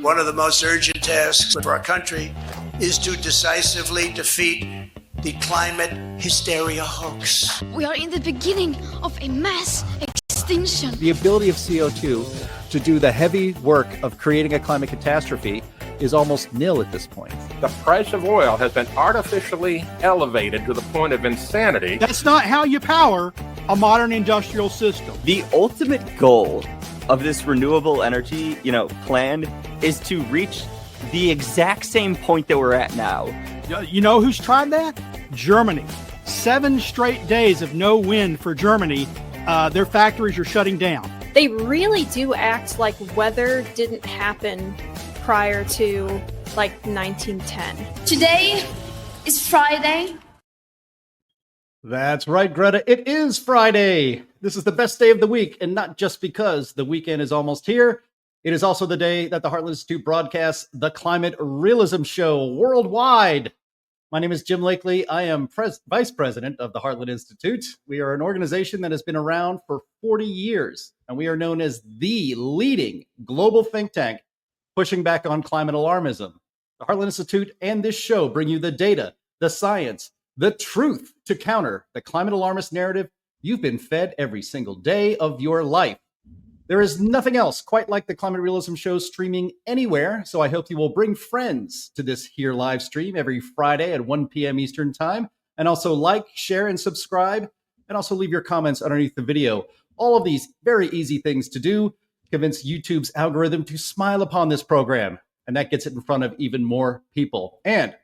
One of the most urgent tasks of our country is to decisively defeat the climate hysteria hoax. We are in the beginning of a mass extinction. The ability of CO2 to do the heavy work of creating a climate catastrophe is almost nil at this point. The price of oil has been artificially elevated to the point of insanity. That's not how you power a modern industrial system. The ultimate goal of this renewable energy, plan is to reach the exact same point that we're at now. You know who's tried that? Germany. 7 straight days of no wind for Germany. Their factories are shutting down. They really do act like weather didn't happen prior to 1910. Today is Friday. That's right, Greta. It is Friday. This is the best day of the week, and not just because the weekend is almost here. It is also the day that the Heartland Institute broadcasts the Climate Realism Show worldwide. My name is Jim Lakely. I am Vice President of the Heartland Institute. We are an organization that has been around for 40 years, and we are known as the leading global think tank pushing back on climate alarmism. The Heartland Institute and this show bring you the data, the science, the truth to counter the climate alarmist narrative you've been fed every single day of your life. There is nothing else quite like the Climate Realism Show streaming anywhere, so I hope you will bring friends to this here live stream every Friday at 1 p.m. Eastern Time, and also like, share, and subscribe, and also leave your comments underneath the video. All of these very easy things to do convince YouTube's algorithm to smile upon this program, and that gets it in front of even more people. And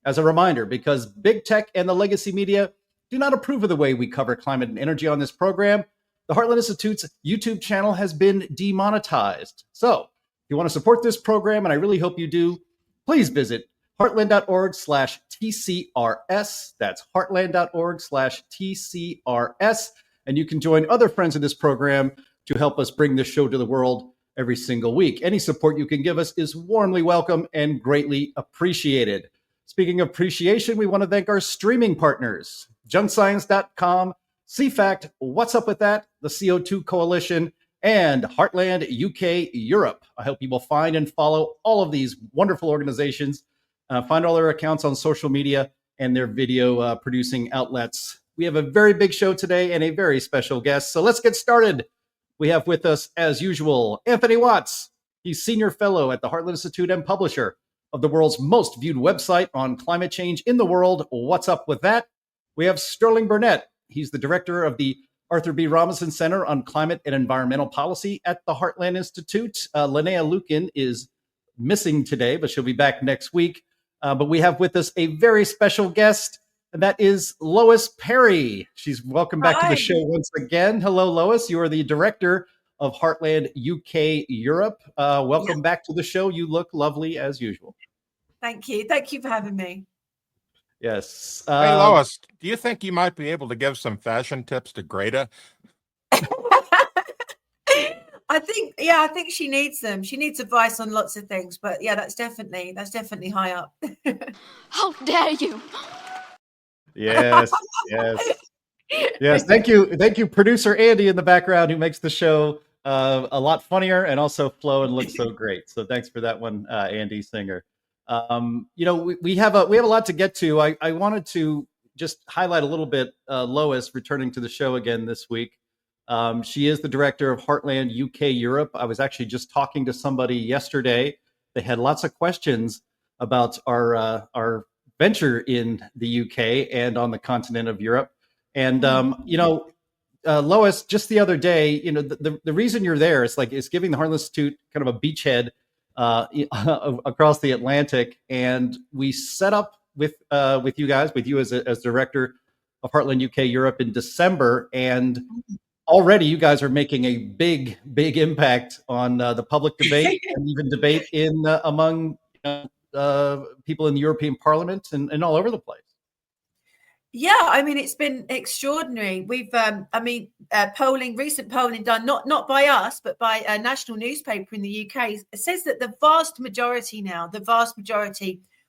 as a reminder, because big tech and the legacy media do not approve of the way we cover climate and energy on this program, the Heartland Institute's YouTube channel has been demonetized. So if you want to support this program, and I really hope you do, please visit heartland.org/TCRS. That's heartland.org/TCRS. And you can join other friends of this program to help us bring this show to the world every single week. Any support you can give us is warmly welcome and greatly appreciated. Speaking of appreciation, we want to thank our streaming partners, junkscience.com, CFACT, What's Up With That, the CO2 Coalition, and Heartland UK Europe. I hope you will find and follow all of these wonderful organizations, find all their accounts on social media and their video producing outlets. We have a very big show today and a very special guest, so let's get started. We have with us, as usual, Anthony Watts. He's Senior Fellow at the Heartland Institute and publisher of the world's most viewed website on climate change in the world, What's Up With That? We have Sterling Burnett. He's the director of the Arthur B. Robinson Center on Climate and Environmental Policy at the Heartland Institute. Linnea Lukin is missing today, but she'll be back next week. But we have with us a very special guest, and that is Lois Perry. She's welcome back to the show once again. Hello, Lois. You are the director of Heartland UK Europe. Welcome back to the show. You look lovely as usual. Thank you. Thank you for having me. Yes. Hey, Lois, do you think you might be able to give some fashion tips to Greta? I think she needs them. She needs advice on lots of things, but yeah, that's definitely high up. How dare you? Yes. Thank you, producer Andy in the background, who makes the show a lot funnier and also flow and look so great. So thanks for that one, Andy Singer. We have a lot to get to. I wanted to just highlight a little bit Lois returning to the show again this week. She is the director of Heartland UK Europe. I was actually just talking to somebody yesterday. They had lots of questions about our venture in the UK and on the continent of Europe. And Lois, just the other day, the reason you're there is giving the Heartland Institute kind of a beachhead across the Atlantic, and we set up with you guys, with you as director of Heartland UK Europe in December, and already you guys are making a big impact on the public debate and even debate among people in the European Parliament and all over the place. Yeah, I mean, it's been extraordinary. We've, recent polling done not by us, but by a national newspaper in the UK, says that the vast majority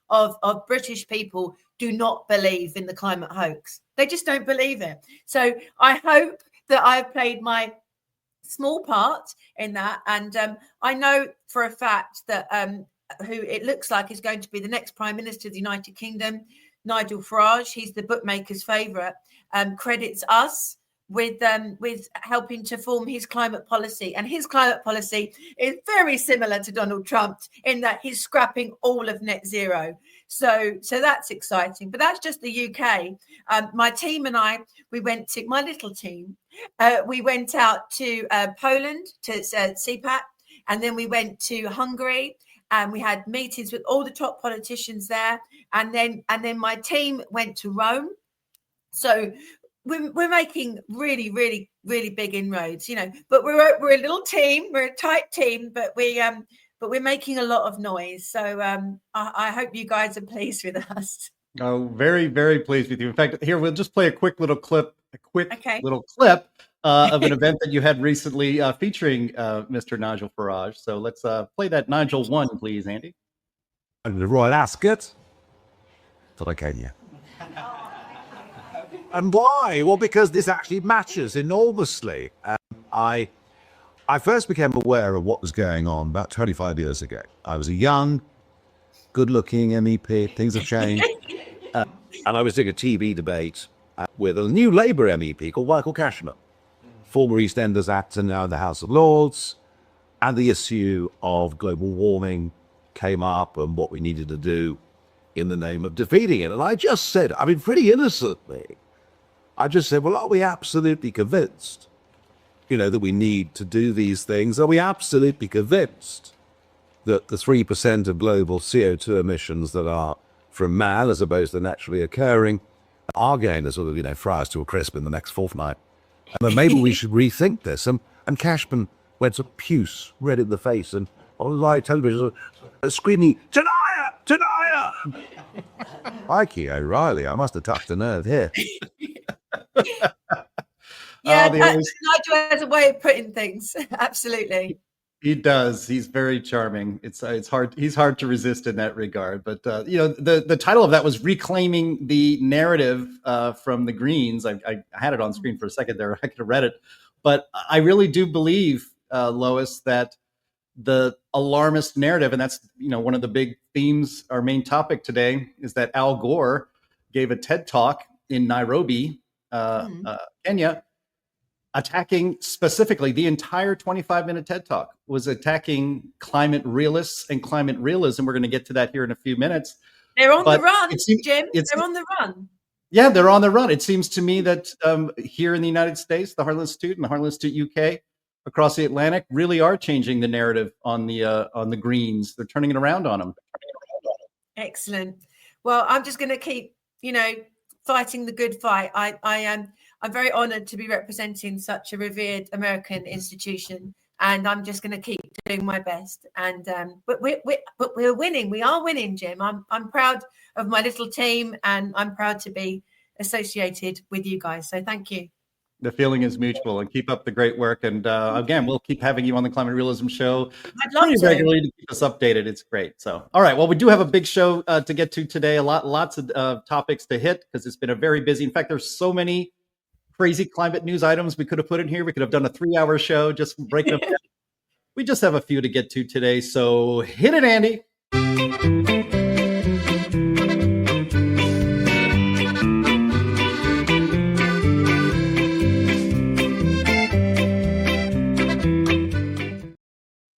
of British people do not believe in the climate hoax. They just don't believe it. So I hope that I've played my small part in that. And I know for a fact that who it looks like is going to be the next Prime Minister of the United Kingdom, Nigel Farage, he's the bookmaker's favourite, credits us with helping to form his climate policy. And his climate policy is very similar to Donald Trump's in that he's scrapping all of net zero. So that's exciting. But that's just the UK. My team and I, we went to, my little team, we went out to Poland, to CPAC, and then we went to Hungary, and we had meetings with all the top politicians there. And then my team went to Rome. So we're making really, really, really big inroads, you know. But we're a little team, we're a tight team, but we're making a lot of noise. So I hope you guys are pleased with us. Oh, very, very pleased with you. In fact, here we'll just play a quick little clip of an event that you had recently featuring Mr. Nigel Farage. So let's play that Nigel 1, please, Andy. And the Royal Ascot to the Kenya. And why? Well, because this actually matches enormously. I first became aware of what was going on about 25 years ago. I was a young, good-looking MEP. Things have changed. And I was doing a TV debate with a new Labour MEP called Michael Cashman, former EastEnders actor, now in the House of Lords. And the issue of global warming came up and what we needed to do in the name of defeating it. And I just said, I mean, pretty innocently, I just said, well, are we absolutely convinced, that we need to do these things? Are we absolutely convinced that the 3% of global CO2 emissions that are from man as opposed to naturally occurring are going to sort of, fry us to a crisp in the next fortnight? And maybe we should rethink this. And Cashman went to puce, red in the face, and on live television, screaming, "Denier! Denier!" Mikey O'Reilly, I must have touched a nerve here. Yeah, Nigel has a way of putting things. Absolutely. He does. He's very charming. It's hard. He's hard to resist in that regard. But the title of that was "Reclaiming the Narrative" from the Greens. I had it on screen for a second there. I could have read it, but I really do believe, Lois, that the alarmist narrative, and that's one of the big themes. Our main topic today is that Al Gore gave a TED talk in Nairobi, Kenya, attacking specifically the entire 25-minute TED talk was attacking climate realists and climate realism. We're going to get to that here in a few minutes. They're on the run, Jim. They're on the run. Yeah, they're on the run. It seems to me that here in the United States, the Heartland Institute and the Heartland Institute UK across the Atlantic really are changing the narrative on the Greens. They're turning it around on them. Excellent. Well, I'm just going to keep, fighting the good fight. I'm very honored to be representing such a revered American institution, and I'm just going to keep doing my best. And but we're winning. We are winning, Jim. I'm proud of my little team, and I'm proud to be associated with you guys. So thank you. The feeling is mutual, and keep up the great work. And again, we'll keep having you on the Climate Realism Show pretty regularly to keep us updated. It's great. So, all right. Well, we do have a big show to get to today. Lots of topics to hit because it's been a very busy. In fact, there's so many crazy climate news items we could have put in here. We could have done a 3-hour show just breaking up. We just have a few to get to today. So hit it, Andy.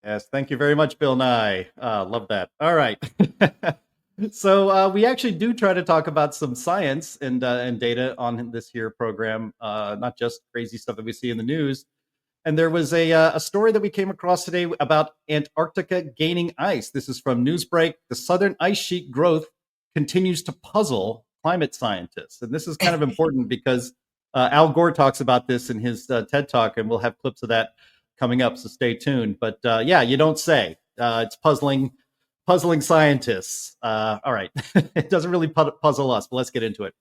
Yes, thank you very much, Bill Nye. Love that. All right. So we actually do try to talk about some science and data on this here program, not just crazy stuff that we see in the news. And there was a story that we came across today about Antarctica gaining ice. This is from Newsbreak. The southern ice sheet growth continues to puzzle climate scientists. And this is kind of important because Al Gore talks about this in his TED Talk, and we'll have clips of that coming up, so stay tuned. But yeah, you don't say. It's puzzling scientists. All right. It doesn't really puzzle us, but let's get into it.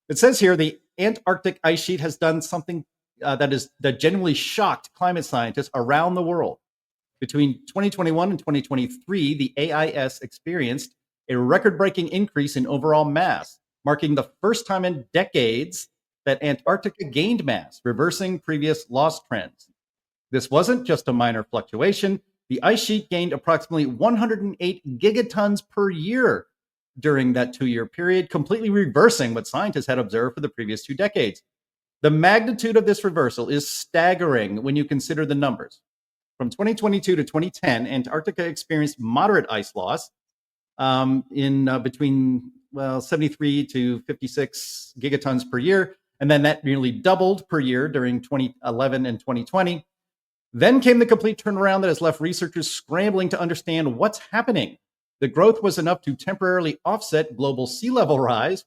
It says here the Antarctic ice sheet has done something that genuinely shocked climate scientists around the world. Between 2021 and 2023, the AIS experienced a record-breaking increase in overall mass, marking the first time in decades that Antarctica gained mass, reversing previous lost trends. This wasn't just a minor fluctuation. The ice sheet gained approximately 108 gigatons per year during that 2-year period, completely reversing what scientists had observed for the previous 2 decades. The magnitude of this reversal is staggering when you consider the numbers. From 2022 to 2010, Antarctica experienced moderate ice loss between 73 to 56 gigatons per year, and then that nearly doubled per year during 2011 and 2020. Then came the complete turnaround that has left researchers scrambling to understand what's happening. The growth was enough to temporarily offset global sea level rise,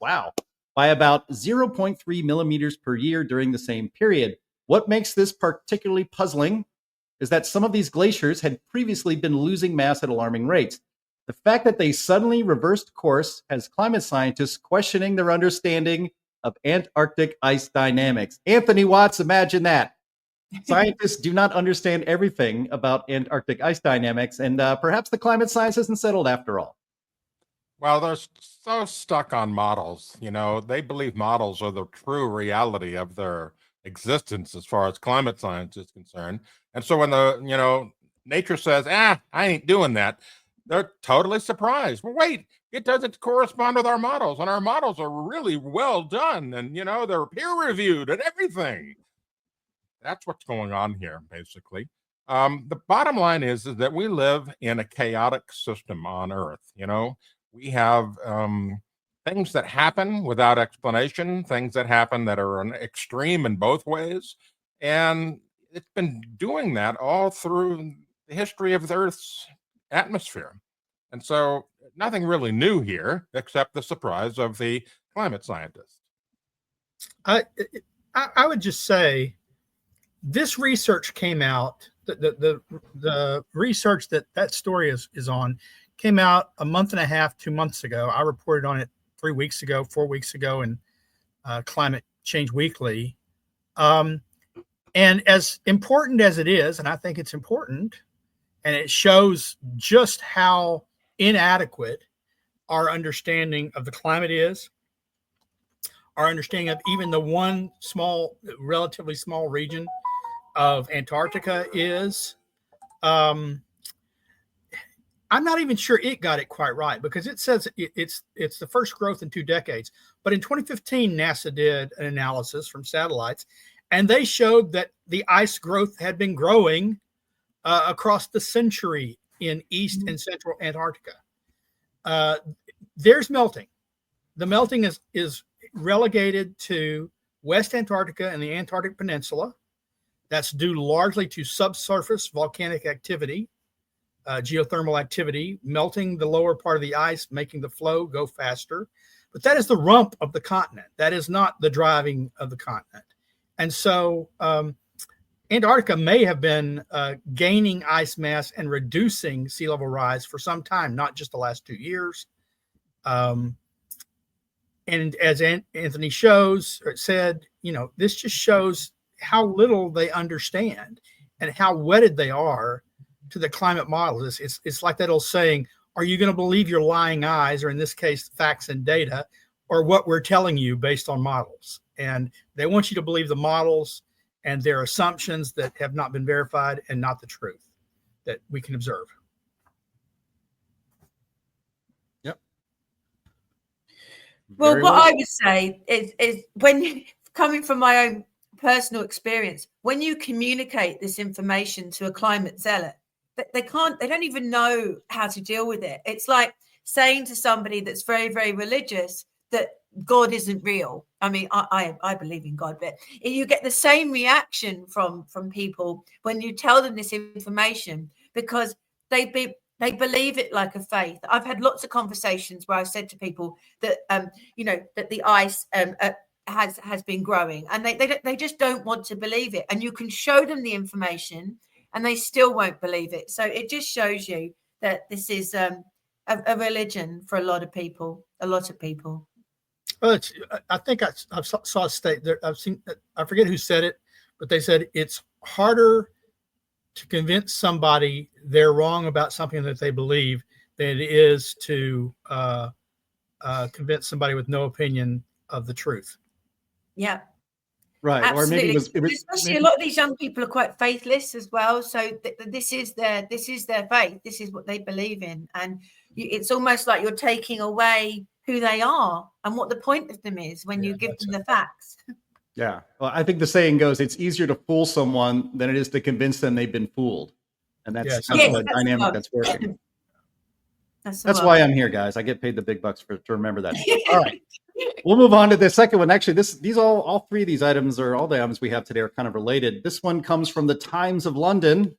by about 0.3 millimeters per year during the same period. What makes this particularly puzzling is that some of these glaciers had previously been losing mass at alarming rates. The fact that they suddenly reversed course has climate scientists questioning their understanding of Antarctic ice dynamics. Anthony Watts, imagine that. Scientists do not understand everything about Antarctic ice dynamics, and perhaps the climate science isn't settled after all. Well, they're so stuck on models. They believe models are the true reality of their existence as far as climate science is concerned. And so when nature says, I ain't doing that, they're totally surprised. Well, wait, it doesn't correspond with our models, and our models are really well done, and they're peer reviewed and everything. That's what's going on here, basically. The bottom line is that we live in a chaotic system on Earth. We have things that happen without explanation, things that happen that are an extreme in both ways, and it's been doing that all through the history of the Earth's atmosphere. And so nothing really new here, except the surprise of the climate scientists. I would just say this research came out, the research that story is on came out a month and a half, 2 months ago. I reported on it 3 weeks ago, 4 weeks ago in Climate Change Weekly. And as important as it is, and I think it's important, and it shows just how inadequate our understanding of the climate is, our understanding of even the one relatively small region of Antarctica is. I'm not even sure it got it quite right, because it says it's the first growth in 2 decades. But in 2015, NASA did an analysis from satellites, and they showed that the ice growth had been growing across the century in East and Central Antarctica. There's melting. The melting is relegated to West Antarctica and the Antarctic Peninsula. That's due largely to subsurface volcanic activity, geothermal activity, melting the lower part of the ice, making the flow go faster. But that is the rump of the continent. That is not the driving of the continent. And so Antarctica may have been gaining ice mass and reducing sea level rise for some time, not just the last 2 years. And as Anthony said, this just shows how little they understand and how wedded they are to the climate models. It's like that old saying, are you going to believe your lying eyes, or in this case, facts and data, or what we're telling you based on models? And they want you to believe the models and their assumptions that have not been verified, and not the truth that we can observe. Yep. Well, Very what well. I would say is when coming from my own personal experience, when you communicate this information to a climate zealot, they don't even know how to deal with it. It's like saying to somebody that's very, very religious that God isn't real. I mean, I believe in God, but you get the same reaction from people when you tell them this information, because they believe it like a faith. I've had lots of conversations where I've said to people that that the ice has been growing, and they just don't want to believe it. And you can show them the information and they still won't believe it. So it just shows you that this is a religion for a lot of people. Well, I think I saw a state there. I've seen, I forget who said it, but they said it's harder to convince somebody they're wrong about something that they believe than it is to convince somebody with no opinion of the truth. Yeah. Right. Absolutely. Or maybe it was Especially a lot of these young people are quite faithless as well. So this is their faith. This is what they believe in, and it's almost like you're taking away who they are and what the point of them is when you give them the facts. Yeah. Well, I think the saying goes, it's easier to fool someone than it is to convince them they've been fooled. And that's kind of a dynamic that's working. That's why I'm here, guys. I get paid the big bucks to remember that. All right. We'll move on to the second one. Actually, these all three of these items, or all the items we have today, are kind of related. This one comes from the Times of London.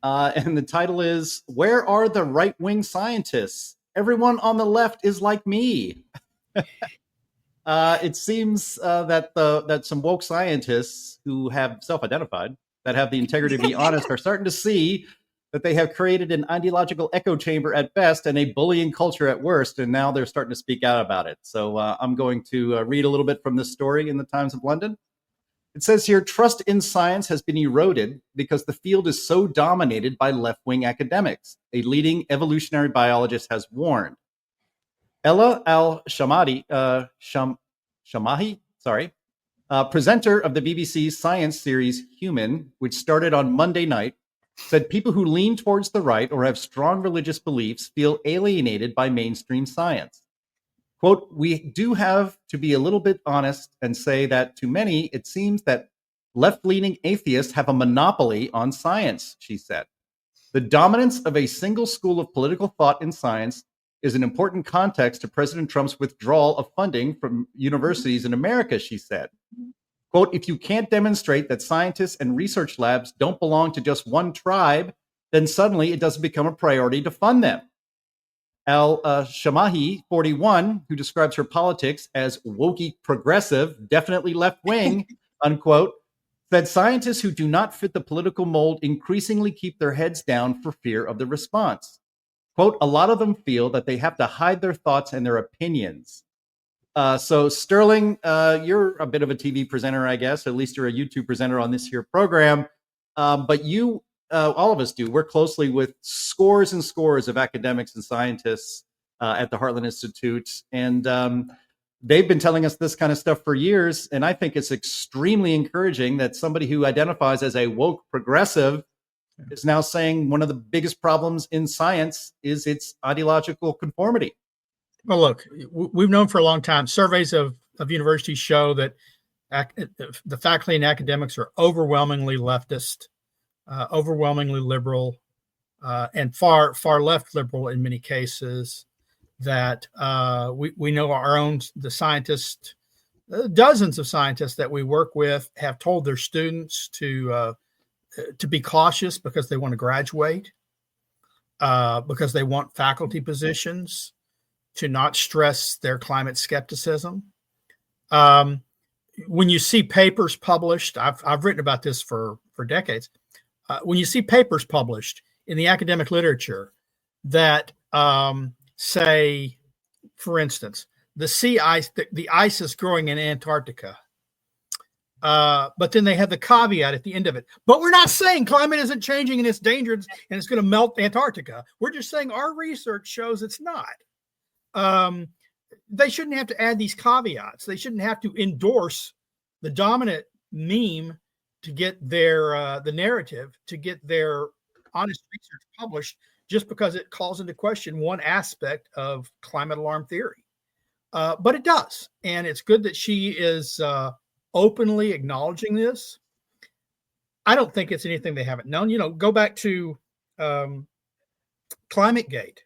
And the title is, "Where are the right-wing scientists? Everyone on the left is like me." It seems that some woke scientists who have self-identified, that have the integrity to be honest, are starting to see that they have created an ideological echo chamber at best and a bullying culture at worst, and now they're starting to speak out about it. So I'm going to read a little bit from this story in the Times of London. It says here, "Trust in science has been eroded because the field is so dominated by left-wing academics," a leading evolutionary biologist has warned. Ella Al-Shamahi, presenter of the BBC's science series Human, which started on Monday night, said people who lean towards the right or have strong religious beliefs feel alienated by mainstream science. Quote, "We do have to be a little bit honest and say that to many, it seems that left-leaning atheists have a monopoly on science," she said. "The dominance of a single school of political thought in science is an important context to President Trump's withdrawal of funding from universities in America," she said. Quote, "If you can't demonstrate that scientists and research labs don't belong to just one tribe, then suddenly it doesn't become a priority to fund them." Al-Shamahi, 41, who describes her politics as wokey progressive, definitely left-wing, unquote, said scientists who do not fit the political mold increasingly keep their heads down for fear of the response. Quote, "A lot of them feel that they have to hide their thoughts and their opinions." So Sterling, you're a bit of a TV presenter, I guess. At least you're a YouTube presenter on this here program. But you, all of us do, work closely with scores and scores of academics and scientists at the Heartland Institute. And they've been telling us this kind of stuff for years. And I think it's extremely encouraging that somebody who identifies as a woke progressive is now saying one of the biggest problems in science is its ideological conformity. Well, look, we've known for a long time, surveys of universities show that the faculty and academics are overwhelmingly leftist, overwhelmingly liberal, and far left liberal in many cases. That we know the scientists, dozens of scientists that we work with have told their students to be cautious because they want to graduate, because they want faculty positions, to not stress their climate skepticism. When you see papers published, I've written about this for decades. When you see papers published in the academic literature that say, for instance, the sea ice, the ice is growing in Antarctica, but then they have the caveat at the end of it. But we're not saying climate isn't changing and it's dangerous and it's going to melt Antarctica. We're just saying our research shows it's not. They shouldn't have to add these caveats. They shouldn't have to endorse the dominant meme to get their the narrative, to get their honest research published, just because it calls into question one aspect of climate alarm theory. But it does, and it's good that she is openly acknowledging this. I don't think it's anything they haven't known. You know, go back to ClimateGate.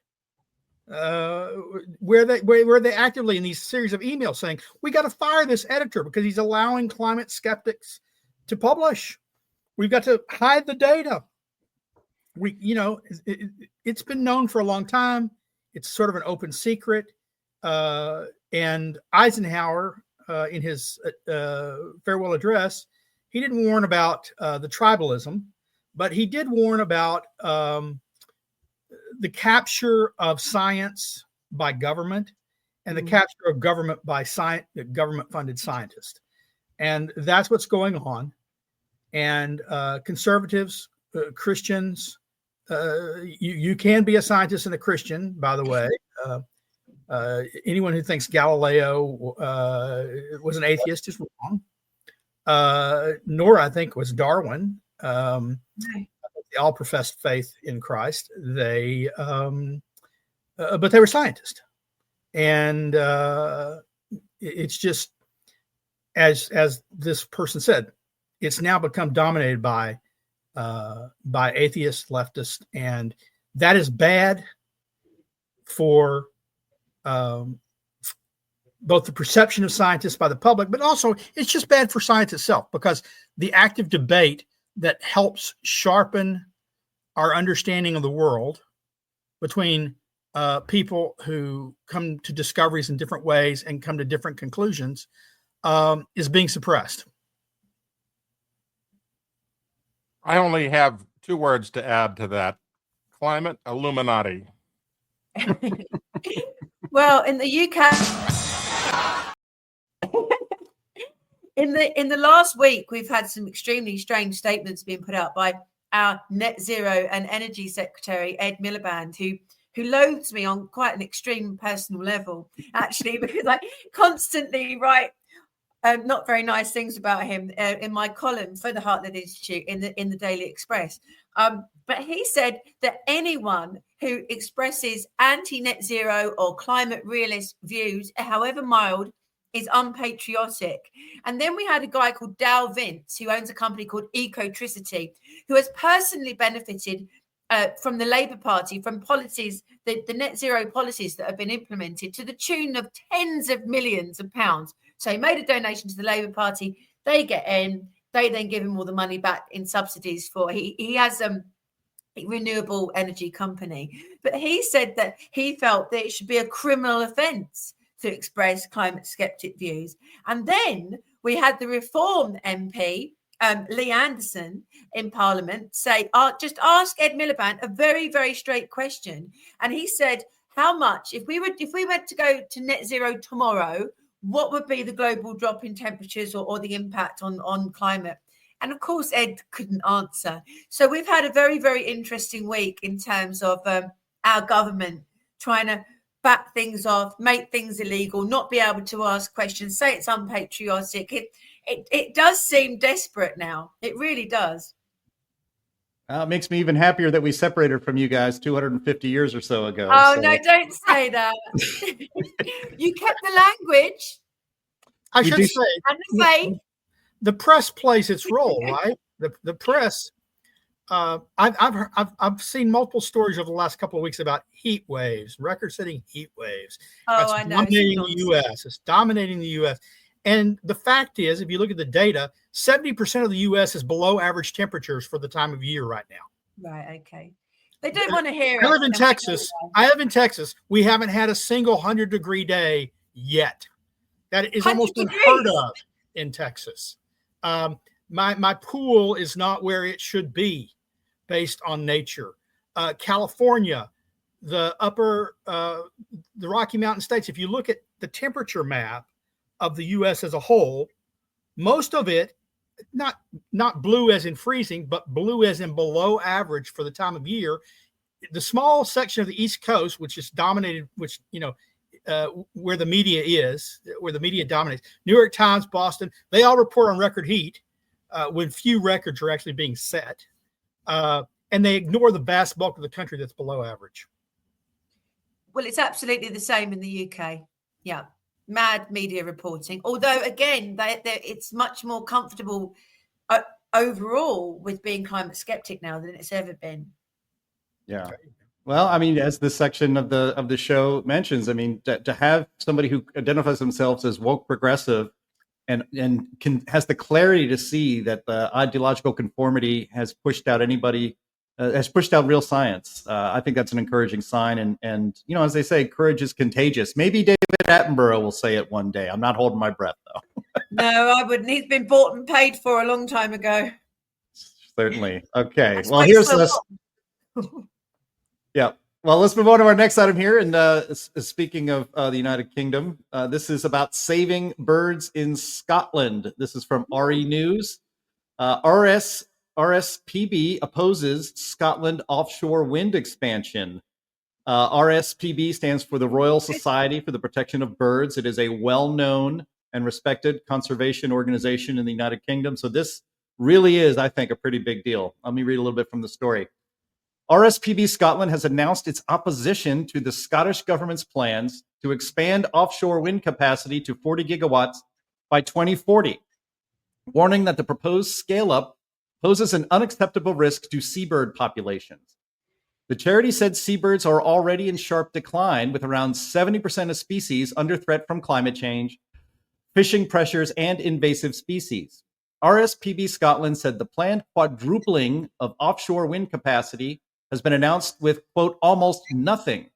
Where they actively in these series of emails saying we got to fire this editor because he's allowing climate skeptics to publish. We've got to hide the data. It's been known for a long time. It's sort of an open secret. And Eisenhower, in his farewell address, he didn't warn about the tribalism, but he did warn about the capture of science by government and the capture of government by government-funded scientists. And that's what's going on. And conservatives, Christians, you can be a scientist and a Christian, by the way. Anyone who thinks Galileo was an atheist is wrong. nor I think was Darwin. No. They all professed faith in Christ. They, but they were scientists, and it's just as this person said, it's now become dominated by atheists, leftists, and that is bad for both the perception of scientists by the public, but also it's just bad for science itself, because the active debate that helps sharpen our understanding of the world between people who come to discoveries in different ways and come to different conclusions is being suppressed. I only have 2 words to add to that: climate Illuminati. Well, in the UK, in the last week, we've had some extremely strange statements being put out by our net zero and energy secretary, Ed Miliband, who loathes me on quite an extreme personal level, actually, because I constantly write not very nice things about him in my column for the Heartland Institute in the Daily Express. But he said that anyone who expresses anti-net zero or climate realist views, however mild, is unpatriotic. And then we had a guy called Dal Vince, who owns a company called Ecotricity, who has personally benefited from the Labour Party, from policies, the net zero policies that have been implemented to the tune of tens of millions of pounds. So he made a donation to the Labour Party. They get in. They then give him all the money back in subsidies for. He has a renewable energy company. But he said that he felt that it should be a criminal offence to express climate skeptic views. And then we had the Reform MP, Lee Anderson, in Parliament say, just ask Ed Miliband a very, very straight question. And he said, how much, if we went to go to net zero tomorrow, what would be the global drop in temperatures or the impact on climate? And of course, Ed couldn't answer. So we've had a very, very interesting week in terms of our government trying to back things off, make things illegal, not be able to ask questions, say it's unpatriotic. It does seem desperate now. It really does. It makes me even happier that we separated from you guys 250 years or so ago. Oh, so. no, don't say that. You kept the language. I should say, and the faith. The press plays its role, right? The press. I've seen multiple stories over the last couple of weeks about heat waves, record-setting heat waves. Oh, I know. Dominating the U.S. It's dominating the U.S. And the fact is, if you look at the data, 70% of the U.S. is below average temperatures for the time of year right now. Right. Okay. They don't want to hear it. I live in Texas. We haven't had a single 100-degree day yet. That is almost unheard of in Texas. My pool is not where it should be based on nature. California, the Rocky Mountain states, if you look at the temperature map of the U.S. as a whole, most of it, not blue as in freezing, but blue as in below average for the time of year. The small section of the East Coast, which is dominated, where the media is, where the media dominates, New York Times, Boston, they all report on record heat when few records are actually being set. And they ignore the vast bulk of the country that's below average. Well, it's absolutely the same in the UK. Yeah. Mad media reporting. Although, again, it's much more comfortable overall with being climate skeptic now than it's ever been. Yeah. Well, I mean, as this section of the show mentions, I mean, to have somebody who identifies themselves as woke progressive and has the clarity to see that the ideological conformity has pushed out real science. I think that's an encouraging sign. And as they say, courage is contagious. Maybe David Attenborough will say it one day. I'm not holding my breath, though. No, I wouldn't. He's been bought and paid for a long time ago. Certainly. Okay. Well, here's this. Yeah. Well, let's move on to our next item here. And speaking of the United Kingdom, this is about saving birds in Scotland. This is from RE News. RSPB opposes Scotland offshore wind expansion. RSPB stands for the Royal Society for the Protection of Birds. It is a well-known and respected conservation organization in the United Kingdom. So this really is, I think, a pretty big deal. Let me read a little bit from the story. RSPB Scotland has announced its opposition to the Scottish government's plans to expand offshore wind capacity to 40 gigawatts by 2040, warning that the proposed scale-up poses an unacceptable risk to seabird populations. The charity said seabirds are already in sharp decline, with around 70% of species under threat from climate change, fishing pressures, and invasive species. RSPB Scotland said the planned quadrupling of offshore wind capacity has been announced with, quote, almost nothing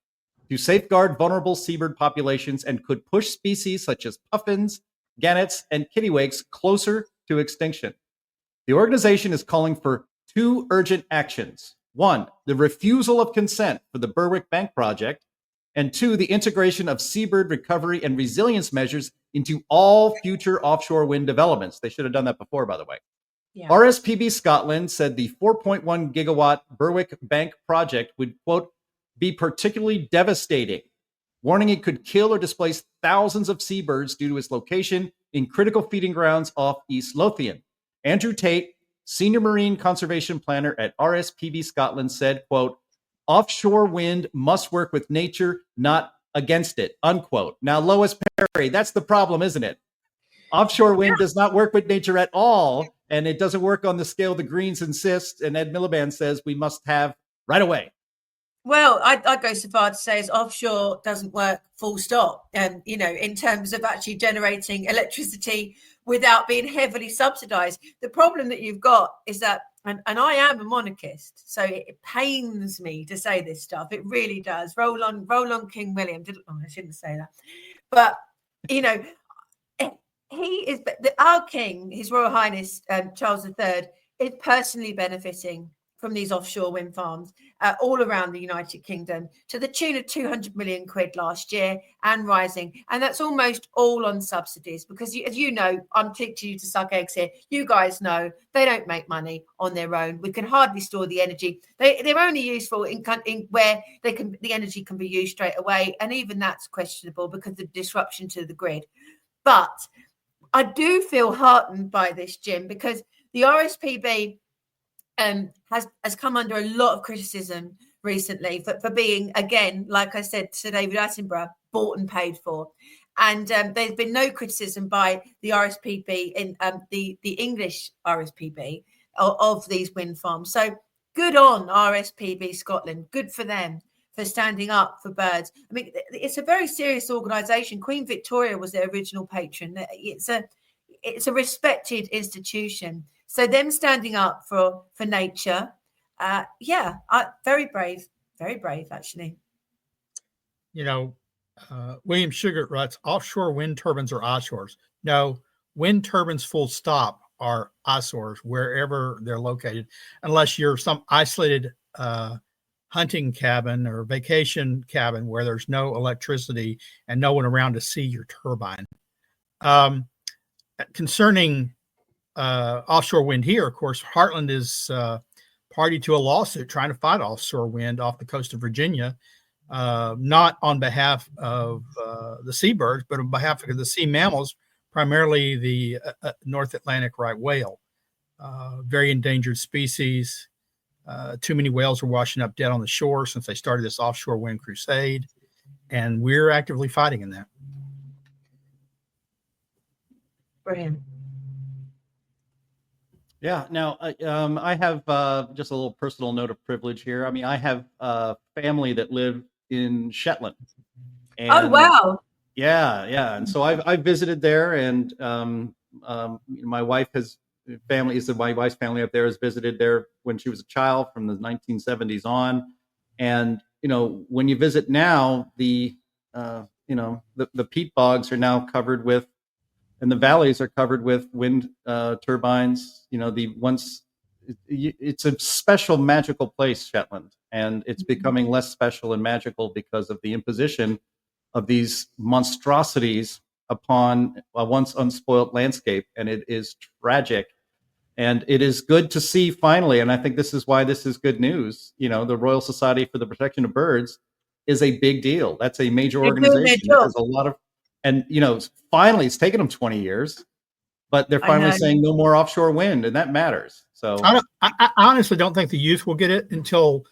to safeguard vulnerable seabird populations and could push species such as puffins, gannets, and kittiwakes closer to extinction. The organization is calling for 2 urgent actions. 1, the refusal of consent for the Berwick Bank project, and 2, the integration of seabird recovery and resilience measures into all future offshore wind developments. They should have done that before, by the way. Yeah. RSPB Scotland said the 4.1 gigawatt Berwick Bank project would, quote, be particularly devastating, warning it could kill or displace thousands of seabirds due to its location in critical feeding grounds off East Lothian. Andrew Tate, Senior Marine Conservation Planner at RSPB Scotland, said, quote, offshore wind must work with nature, not against it, unquote. Now, Lois Perry, that's the problem, isn't it? Offshore wind does not work with nature at all, and it doesn't work on the scale the Greens insist, and Ed Miliband says we must have right away. Well, I'd go so far to say is offshore doesn't work full stop. And, in terms of actually generating electricity without being heavily subsidized. The problem that you've got is that, and I am a monarchist, so it pains me to say this stuff. It really does. Roll on King William. I shouldn't say that. But, he is, our king, His Royal Highness Charles III, is personally benefiting from these offshore wind farms all around the United Kingdom to the tune of 200 million quid last year and rising. And that's almost all on subsidies because, as you know, I'm teaching you to suck eggs here. You guys know they don't make money on their own. We can hardly store the energy. They're only useful in where the energy can be used straight away. And even that's questionable because of the disruption to the grid. But I do feel heartened by this, Jim, because the RSPB has come under a lot of criticism recently for being, again, like I said to David Attenborough, bought and paid for. And there's been no criticism by the RSPB in the English RSPB of these wind farms. So good on RSPB Scotland. Good for them for standing up for birds. I mean, it's a very serious organisation. Queen Victoria was their original patron. It's a respected institution. So them standing up for nature, very brave, actually. William Sugar writes, offshore wind turbines are eyesores. No, wind turbines full stop are eyesores wherever they're located, unless you're some isolated hunting cabin or vacation cabin where there's no electricity and no one around to see your turbine. Concerning offshore wind here, of course, Heartland is party to a lawsuit trying to fight offshore wind off the coast of Virginia, not on behalf of the seabirds, but on behalf of the sea mammals, primarily the North Atlantic right whale. Very endangered species. Too many whales are washing up dead on the shore since they started this offshore wind crusade, and we're actively fighting in that. Brilliant. Yeah. Now, I have just a little personal note of privilege here. I mean, I have family that live in Shetland. And, oh, wow. Yeah. And so I've visited there, and my wife's family up there has visited there when she was a child from the 1970s on. And, when you visit now, the peat bogs are now covered with, and the valleys are covered with wind turbines. It's a special, magical place, Shetland, and it's becoming less special and magical because of the imposition of these monstrosities upon a once unspoilt landscape, and it is tragic. And it is good to see finally, and I think this is why this is good news. The Royal Society for the Protection of Birds is a big deal. That's a major organization. It has a lot of And, finally, it's taken them 20 years, but they're finally saying no more offshore wind, and that matters. So I honestly don't think the youth will get it until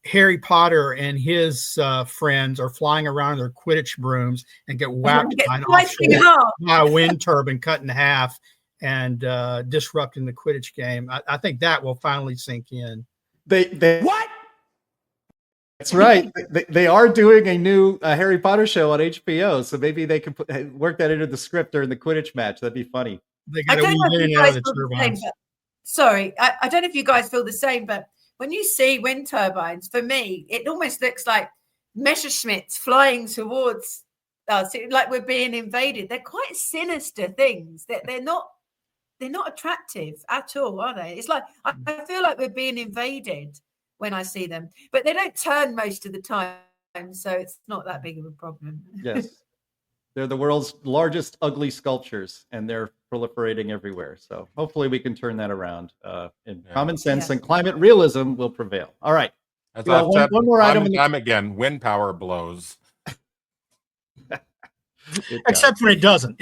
Harry Potter and his friends are flying around in their Quidditch brooms and get whacked by a wind turbine cut in half and disrupting the Quidditch game. I think that will finally sink in. They what? That's right. They are doing a new Harry Potter show on HBO, so maybe they can work that into the script during the Quidditch match. That'd be funny. They got to weave in and out of the turbines. Sorry, I don't know if you guys feel the same, but when you see wind turbines, for me, it almost looks like Messerschmitts flying towards us, like we're being invaded. They're quite sinister things. They're not attractive at all, are they? It's like I feel like we're being invaded when I see them, but they don't turn most of the time, so it's not that big of a problem. Yes. They're the world's largest ugly sculptures, and they're proliferating everywhere. So hopefully we can turn that around. Common sense and climate realism will prevail. All right. As I've said one more item. Time again, wind power blows. Except when it doesn't.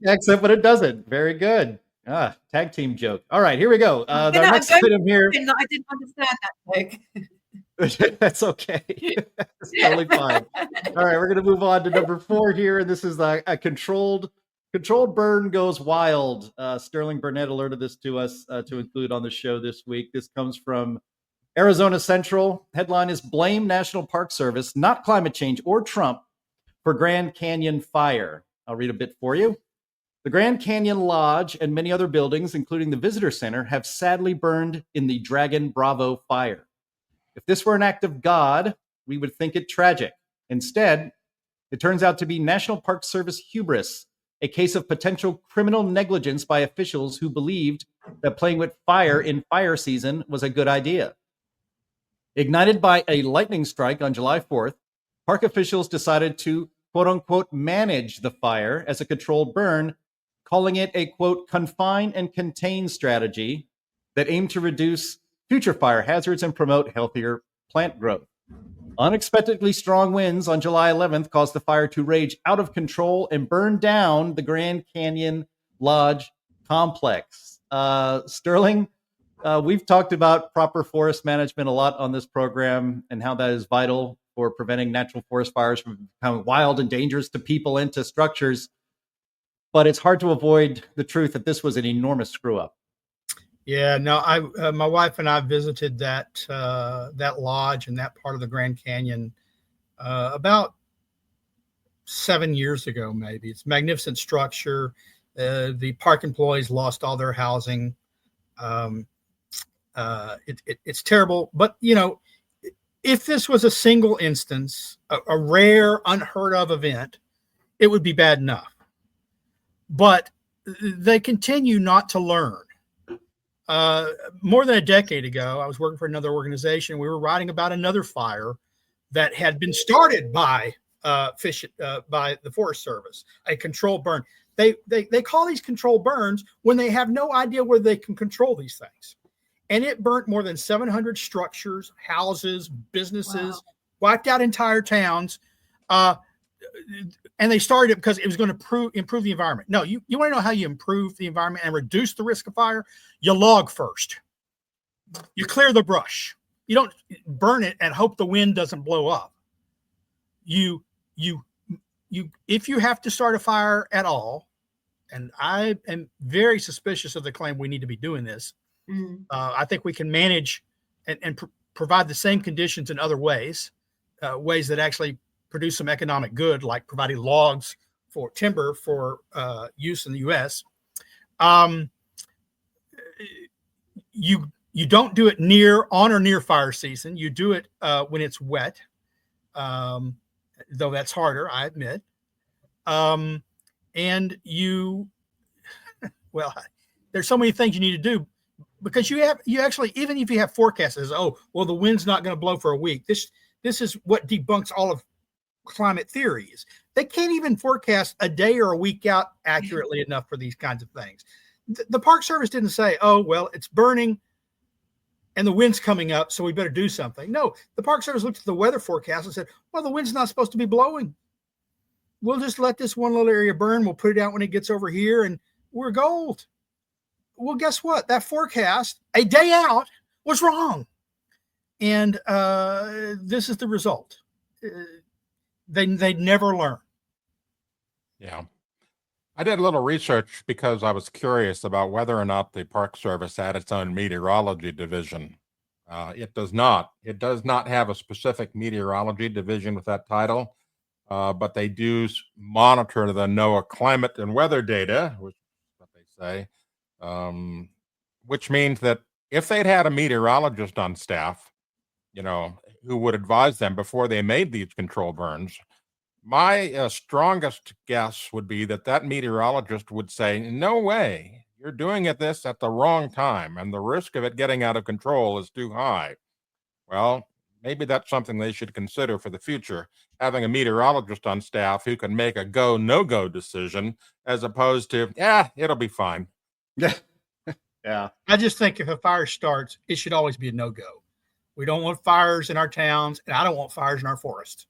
Except when it doesn't. Very good. Tag team joke. All right, here we go. The next item here. I didn't understand that joke. That's okay. That's totally fine. All right, we're going to move on to number 4 here, and this is a controlled burn goes wild. Sterling Burnett alerted this to us to include on the show this week. This comes from Arizona Central. Headline is Blame National Park Service, not climate change or Trump, for Grand Canyon fire. I'll read a bit for you. The Grand Canyon Lodge and many other buildings, including the Visitor Center, have sadly burned in the Dragon Bravo fire. If this were an act of God, we would think it tragic. Instead, it turns out to be National Park Service hubris, a case of potential criminal negligence by officials who believed that playing with fire in fire season was a good idea. Ignited by a lightning strike on July 4th, park officials decided to, quote unquote, manage the fire as a controlled burn, calling it a, quote, confine and contain strategy that aimed to reduce future fire hazards and promote healthier plant growth. Unexpectedly strong winds on July 11th caused the fire to rage out of control and burn down the Grand Canyon Lodge complex. Sterling, we've talked about proper forest management a lot on this program and how that is vital for preventing natural forest fires from becoming wild and dangerous to people and to structures. But it's hard to avoid the truth that this was an enormous screw up. Yeah, no, my wife and I visited that lodge and that part of the Grand Canyon about 7 years ago, maybe. It's a magnificent structure. The park employees lost all their housing. It's terrible. But, if this was a single instance, a rare, unheard of event, it would be bad enough. But they continue not to learn. More than a decade ago, I was working for another organization. We were writing about another fire that had been started by the Forest Service, a controlled burn. They call these controlled burns when they have no idea whether they can control these things. And it burnt more than 700 structures, houses, businesses, wiped out entire towns. And they started it because it was going to improve the environment. No, you want to know how you improve the environment and reduce the risk of fire? You log first. You clear the brush. You don't burn it and hope the wind doesn't blow up. You if you have to start a fire at all, and I am very suspicious of the claim we need to be doing this. I think we can manage and provide the same conditions in other ways, ways that actually produce some economic good, like providing logs for timber for use in the U.S. You don't do it on or near fire season. You do it when it's wet, though that's harder, I admit. And there's so many things you need to do because you actually, even if you have forecasts, the wind's not going to blow for a week. This is what debunks all of climate theories. They can't even forecast a day or a week out accurately enough for these kinds of things. The Park Service didn't say, it's burning and the wind's coming up, so we better do something. No, the Park Service looked at the weather forecast and said, the wind's not supposed to be blowing. we'll just let this one little area burn. We'll put it out when it gets over here and we're gold. Well, guess what? That forecast a day out was wrong. And this is the result. They never learn. Yeah. I did a little research because I was curious about whether or not the Park Service had its own meteorology division. It does not. It does not have a specific meteorology division with that title, but they do monitor the NOAA climate and weather data, which is what they say, which means that if they'd had a meteorologist on staff, who would advise them before they made these control burns, my strongest guess would be that meteorologist would say, no way, you're doing this at the wrong time, and the risk of it getting out of control is too high. Well, maybe that's something they should consider for the future, having a meteorologist on staff who can make a go, no-go decision, as opposed to, it'll be fine. Yeah. Yeah. I just think if a fire starts, it should always be a no-go. We don't want fires in our towns, and I don't want fires in our forest.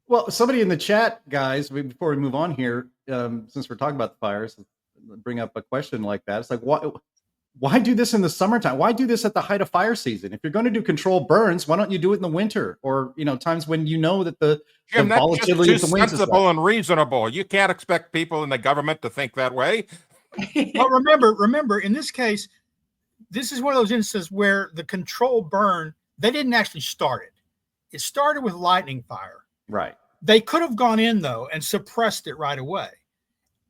Well, somebody in the chat, guys, before we move on here, since we're talking about the fires, bring up a question like that. It's like, why do this in the summertime? Why do this at the height of fire season? If you're going to do controlled burns, why don't you do it in the winter or, times when that the Jim, that's volatility just of too the winds sensible and reasonable. You can't expect people in the government to think that way. Well, remember, in this case, this is one of those instances where the controlled burn, they didn't actually start it. It started with lightning fire. Right. They could have gone in, though, and suppressed it right away.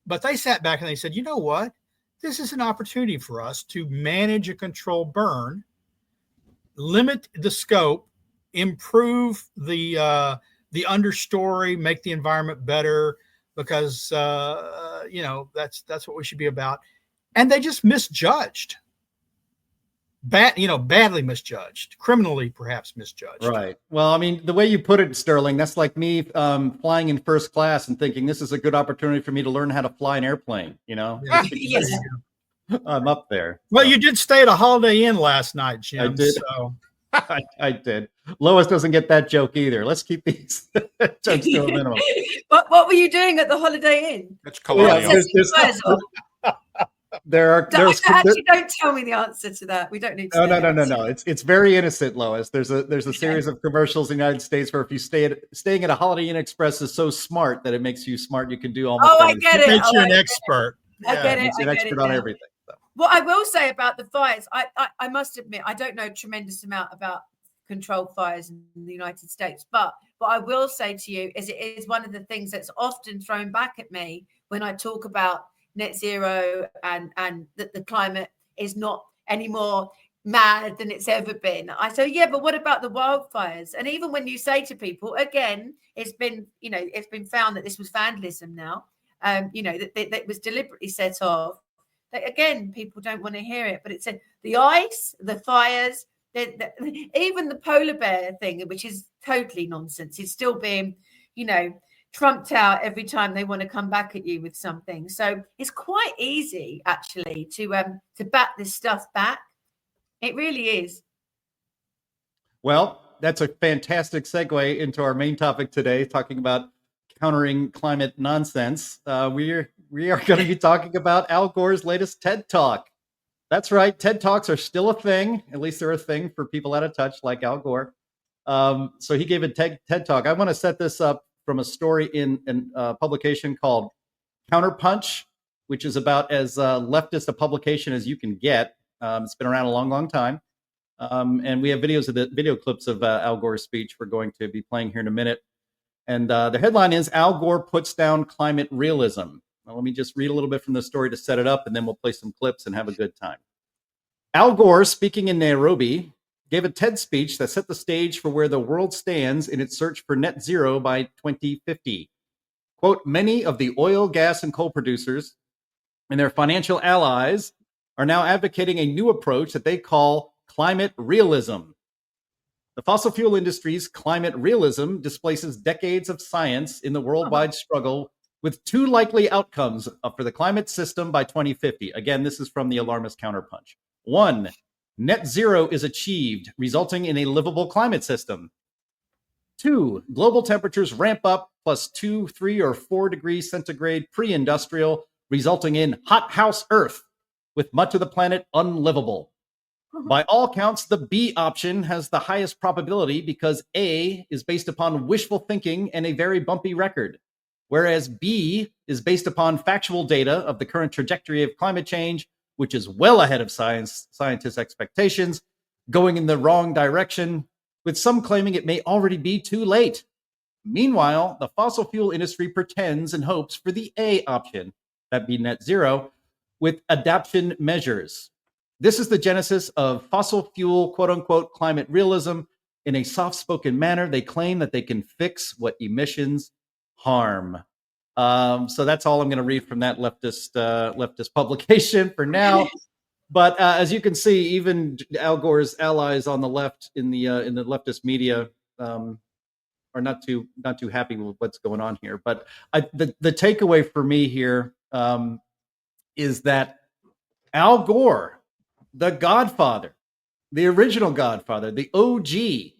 But they sat back and they said, you know what? This is an opportunity for us to manage a controlled burn, limit the scope, improve the understory, make the environment better, because, that's what we should be about. And they just misjudged. Badly misjudged, criminally perhaps misjudged. Right. Well, I mean, the way you put it, Sterling, that's like me flying in first class and thinking this is a good opportunity for me to learn how to fly an airplane. Yes. I'm up there. Well, you did stay at a Holiday Inn last night, Jim. I did. So. I did. Lois doesn't get that joke either. Let's keep these jokes to a minimum. What were you doing at the Holiday Inn? It's colonial. Actually, don't tell me the answer to that. We don't need to. No. It's very innocent, Lois. There's a series of commercials in the United States where if you staying at a Holiday Inn Express is so smart that it makes you smart, you can do almost. Oh, I get it. Makes you an expert. I get it. Makes you an expert on everything. So. What I will say about the fires, I must admit, I don't know a tremendous amount about controlled fires in the United States, but what I will say to you is it is one of the things that's often thrown back at me when I talk about net zero and that the climate is not any more mad than it's ever been. I say, yeah, but what about the wildfires? And even when you say to people, again, it's been found that this was vandalism now, that it was deliberately set off. That, again, people don't want to hear it, but it said the ice, the fires, even the polar bear thing, which is totally nonsense, is still being, trumped out every time they want to come back at you with something. So it's quite easy actually to bat this stuff back. It really is. Well, that's a fantastic segue into our main topic today, talking about countering climate nonsense. We are going to be talking about Al Gore's latest TED Talk. That's right. TED Talks are still a thing. At least they're a thing for people out of touch like Al Gore. So he gave a TED Talk. I want to set this up from a story in a publication called Counterpunch, which is about as leftist a publication as you can get. It's been around a long, long time. And we have video clips of Al Gore's speech we're going to be playing here in a minute. And the headline is Al Gore puts down climate realism. Well, let me just read a little bit from the story to set it up, and then we'll play some clips and have a good time. Al Gore, speaking in Nairobi, gave a TED speech that set the stage for where the world stands in its search for net zero by 2050. Quote, many of the oil, gas, and coal producers and their financial allies are now advocating a new approach that they call climate realism. The fossil fuel industry's climate realism displaces decades of science in the worldwide struggle with two likely outcomes for the climate system by 2050. Again, this is from the alarmist Counterpunch. 1, net zero is achieved, resulting in a livable climate system. 2, global temperatures ramp up plus 2, 3, or 4 degrees centigrade pre-industrial, resulting in hot house Earth, with much of the planet unlivable. By all counts, the B option has the highest probability because A is based upon wishful thinking and a very bumpy record, whereas B is based upon factual data of the current trajectory of climate change, which is well ahead of scientists' expectations, going in the wrong direction, with some claiming it may already be too late. Meanwhile, the fossil fuel industry pretends and hopes for the A option, that be net zero, with adaptation measures. This is the genesis of fossil fuel, quote unquote, climate realism. In a soft spoken manner, they claim that they can fix what emissions harm. So that's all I'm going to read from that leftist publication for now. But as you can see, even Al Gore's allies on the left in the leftist media are not too happy with what's going on here. But the takeaway for me here is that Al Gore, the Godfather, the original Godfather, the OG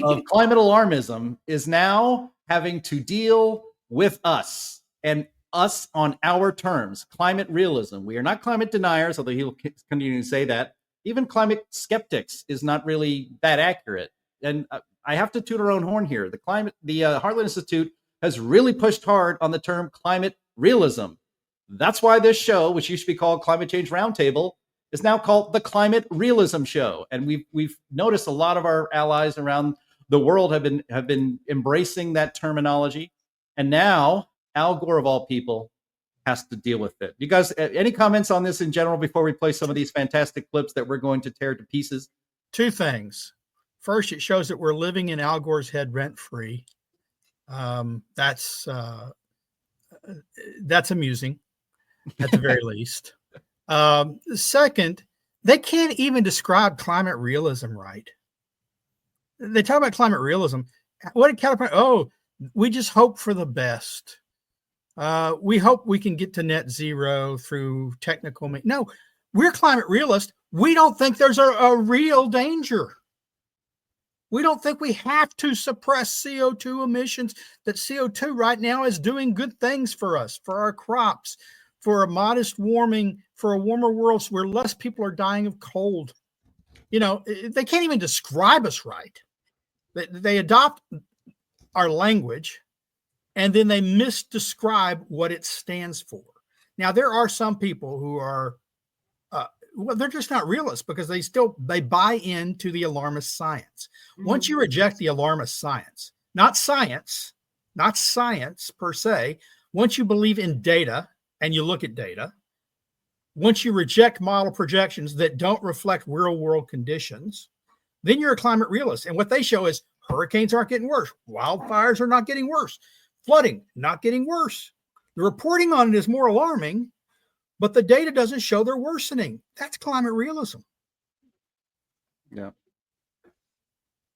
of climate alarmism, is now having to deal with us and us on our terms. Climate realism. We are not climate deniers, although he'll continue to say that. Even climate skeptics is not really that accurate. And I have to toot our own horn here. The Heartland Institute has really pushed hard on the term climate realism. That's why this show, which used to be called Climate Change Roundtable, is now called the Climate Realism Show. And we've noticed a lot of our allies around the world have been embracing that terminology. And now Al Gore, of all people, has to deal with it. You guys, any comments on this in general before we play some of these fantastic clips that we're going to tear to pieces? Two things. First, it shows that we're living in Al Gore's head rent-free. That's amusing, at the very least. Second, they can't even describe climate realism right. They talk about climate realism. What did California? Oh, we just hope for the best. We hope we can get to net zero through technical. No, we're climate realists. We don't think there's a real danger. We don't think we have to suppress CO2 emissions, that CO2 right now is doing good things for us, for our crops, for a modest warming, for a warmer world where less people are dying of cold. You know, they can't even describe us right. They adopt our language and then they misdescribe what it stands for. Now, there are some people who are, well, they're just not realists because they buy into the alarmist science. Once you reject the alarmist science, not science per se, once you believe in data and you look at data, once you reject model projections that don't reflect real world conditions, then you're a climate realist. And what they show is hurricanes aren't getting worse. Wildfires are not getting worse. Flooding, not getting worse. The reporting on it is more alarming, but the data doesn't show they're worsening. That's climate realism. Yeah.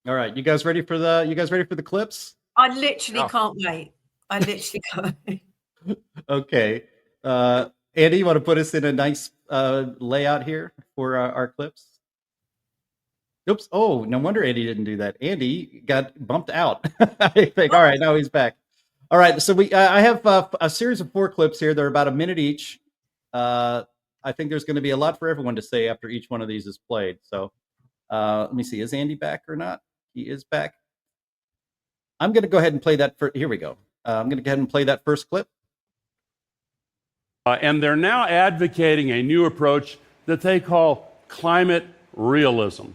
All right. You guys ready for the clips? I literally can't wait. I literally can't wait. Okay. Andy, you want to put us in a nice layout here for our clips? Oops. Oh, no wonder Andy didn't do that. Andy got bumped out. I think. All right. Now he's back. All right. So I have a series of 4 clips here. They're about a minute each. I think there's going to be a lot for everyone to say after each one of these is played. So let me see. Is Andy back or not? He is back. I'm going to go ahead and play that. Here we go. I'm going to go ahead and play that first clip. And they're now advocating a new approach that they call climate realism.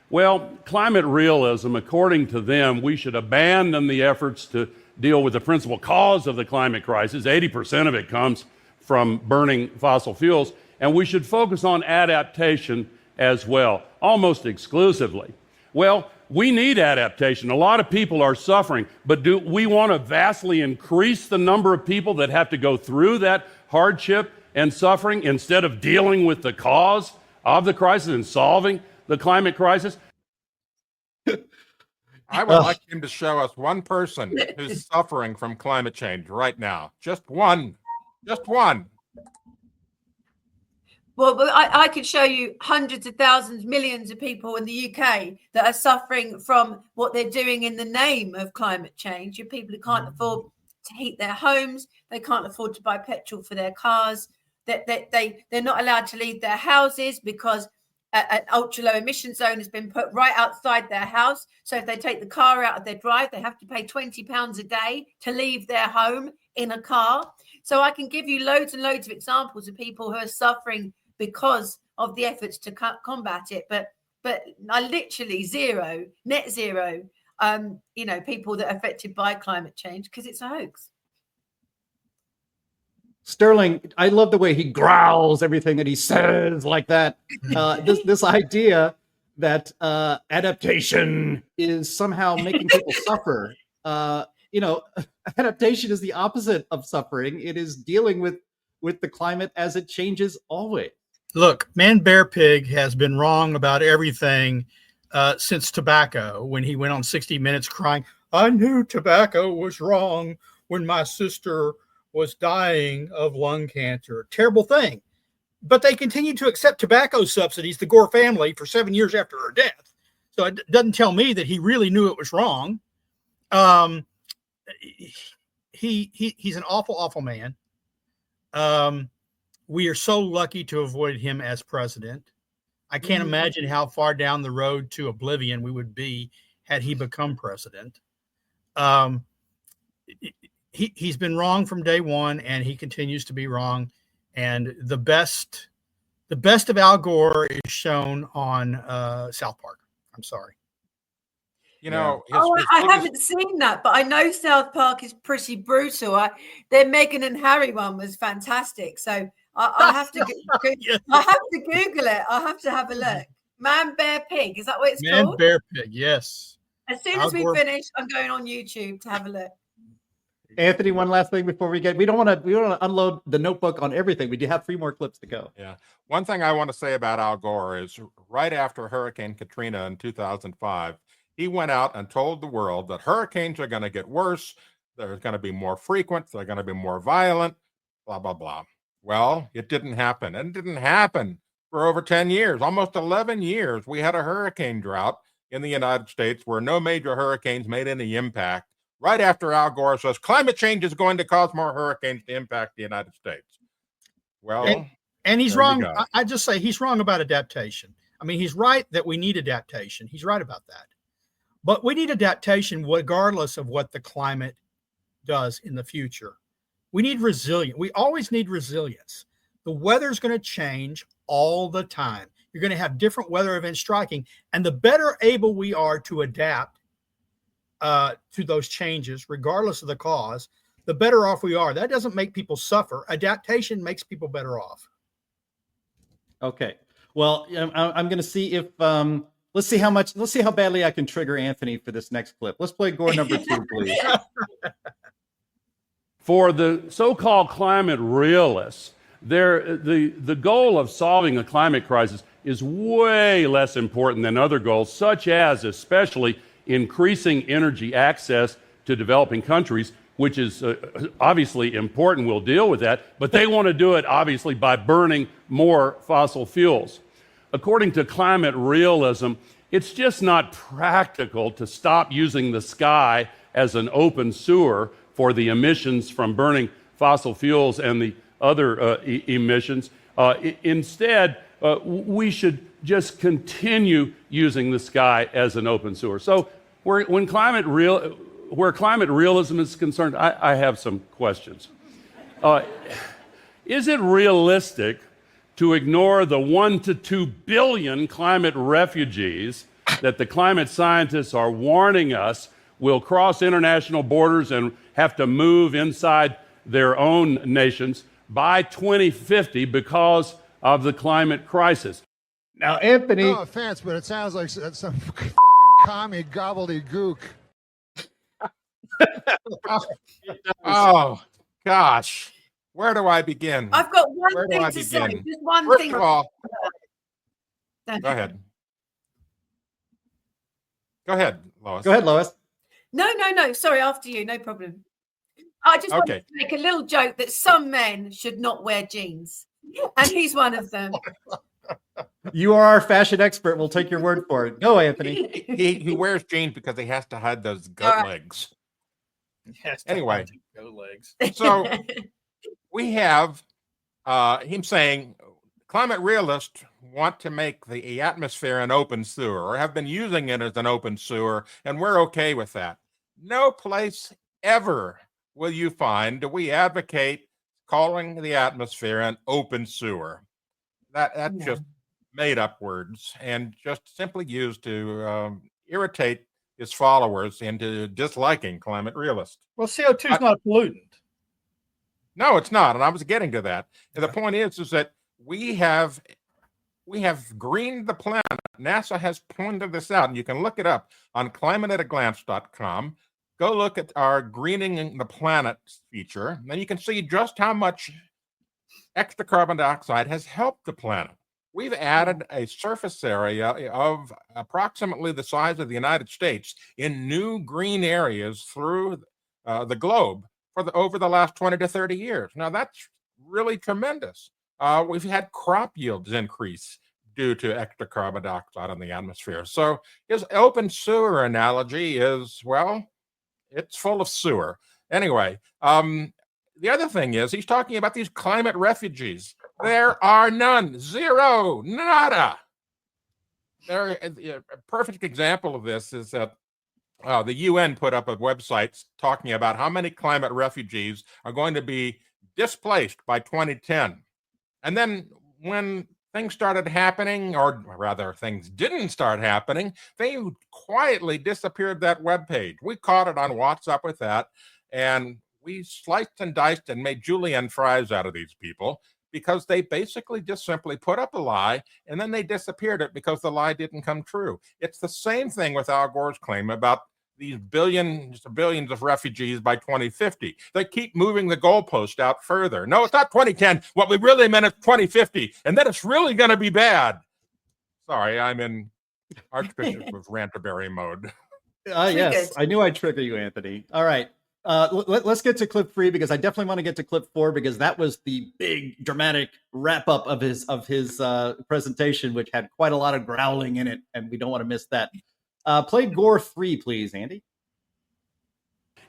Well, climate realism, according to them, we should abandon the efforts to deal with the principal cause of the climate crisis. 80% of it comes from burning fossil fuels, and we should focus on adaptation as well, almost exclusively. Well, we need adaptation. A lot of people are suffering, but do we want to vastly increase the number of people that have to go through that hardship and suffering instead of dealing with the cause of the crisis and solving the climate crisis? I would like him to show us one person who's suffering from climate change right now. Just one. Just one. Well, but I could show you hundreds of thousands, millions of people in the UK that are suffering from what they're doing in the name of climate change. Your people who can't afford to heat their homes, they can't afford to buy petrol for their cars, they're not allowed to leave their houses because an ultra low emission zone has been put right outside their house. So if they take the car out of their drive, they have to pay £20 a day to leave their home in a car. So I can give you loads and loads of examples of people who are suffering because of the efforts to combat it. But I literally net zero, people that are affected by climate change because it's a hoax. Sterling, I love the way he growls everything that he says like that. This idea that adaptation is somehow making people suffer. Adaptation is the opposite of suffering. It is dealing with the climate as it changes always. Look, Man Bear Pig has been wrong about everything since tobacco, when he went on 60 Minutes crying, I knew tobacco was wrong when my sister was dying of lung cancer. Terrible thing. But they continued to accept tobacco subsidies, the Gore family, for 7 years after her death. So it doesn't tell me that he really knew it was wrong. He's an awful, awful man. We are so lucky to avoid him as president. I can't imagine how far down the road to oblivion we would be had he become president. He's been wrong from day one, and he continues to be wrong. And the best of Al Gore is shown on South Park. I'm sorry. I haven't seen that, but I know South Park is pretty brutal. Their Meghan and Harry one was fantastic. So I have to I have to Google it. I have to have a look. Man Bear Pig, is that what it's called? Man Bear Pig, yes. As soon as we finish, I'm going on YouTube to have a look. Anthony, one last thing before we don't want to unload the notebook on everything. We do have 3 more clips to go. Yeah. One thing I want to say about Al Gore is right after Hurricane Katrina in 2005, he went out and told the world that hurricanes are going to get worse. They're going to be more frequent. They're going to be more violent, blah, blah, blah. Well, it didn't happen. And it didn't happen for over 10 years, almost 11 years. We had a hurricane drought in the United States where no major hurricanes made any impact. Right after Al Gore says climate change is going to cause more hurricanes to impact the United States. Well, and he's wrong. I just say he's wrong about adaptation. I mean, he's right that we need adaptation. He's right about that. But we need adaptation regardless of what the climate does in the future. We need resilience. We always need resilience. The weather's going to change all the time. You're going to have different weather events striking. And the better able we are to adapt to those changes, regardless of the cause, the better off we are. That doesn't make people suffer. Adaptation makes people better off. Okay. Well, I'm going to see if let's see how badly I can trigger Anthony for this next clip. Let's play Gore number 2, please. For the so-called climate realists, the goal of solving a climate crisis is way less important than other goals, such as especially increasing energy access to developing countries, which is obviously important. We'll deal with that, but they want to do it obviously by burning more fossil fuels. According to climate realism, it's just not practical to stop using the sky as an open sewer for the emissions from burning fossil fuels and the other emissions. Instead, we should just continue using the sky as an open sewer. So where climate realism is concerned, I have some questions. Is it realistic to ignore the 1 to 2 billion climate refugees that the climate scientists are warning us will cross international borders and have to move inside their own nations by 2050 because of the climate crisis? Now, Anthony. No offense, but it sounds like some fucking commie gobbledygook. Oh, gosh. Where do I begin? I've got one thing to say. Just one thing. First of all, go ahead. Go ahead, Lois. Go ahead, Lois. No. Sorry, after you. No problem. I just wanted to make a little joke that some men should not wear jeans. And he's one of them. You are our fashion expert. We'll take your word for it. Go, Anthony. He wears jeans because he has to hide those goat legs. Yes. Anyway. Go legs. So we have him saying climate realists want to make the atmosphere an open sewer, or have been using it as an open sewer, and we're okay with that. No place ever will you find do we advocate calling the atmosphere an open sewer. That's just made up words and just simply used to irritate his followers into disliking climate realists. Well, CO2 is not a pollutant. No, it's not, and I was getting to that. And the point is that we have greened the planet. NASA has pointed this out, and you can look it up on climateataglance.com. Go look at our greening the planet feature, and then you can see just how much extra carbon dioxide has helped the planet. We've added a surface area of approximately the size of the United States in new green areas through the globe over the last 20 to 30 years. Now, that's really tremendous. We've had crop yields increase due to extra carbon dioxide in the atmosphere. So his open sewer analogy is, well, it's full of sewer. Anyway, the other thing is he's talking about these climate refugees. There are none. Zero. Nada. A perfect example of this is that the UN put up a website talking about how many climate refugees are going to be displaced by 2010. And then when things started happening, or rather things didn't start happening, they quietly disappeared that webpage. We caught it on WhatsApp with that, and we sliced and diced and made julienne fries out of these people because they basically just simply put up a lie and then they disappeared it because the lie didn't come true. It's the same thing with Al Gore's claim about these billions of refugees by 2050. They keep moving the goalpost out further. No, it's not 2010. What we really meant is 2050, and then it's really going to be bad. Sorry, I'm in Archbishop of Ranterbury mode. Yes, I knew I'd trigger you, Anthony. All right. Let's get to clip 3 because I definitely want to get to clip 4 because that was the big dramatic wrap up of his presentation, which had quite a lot of growling in it, and we don't want to miss that. Play Gore 3, please, Andy.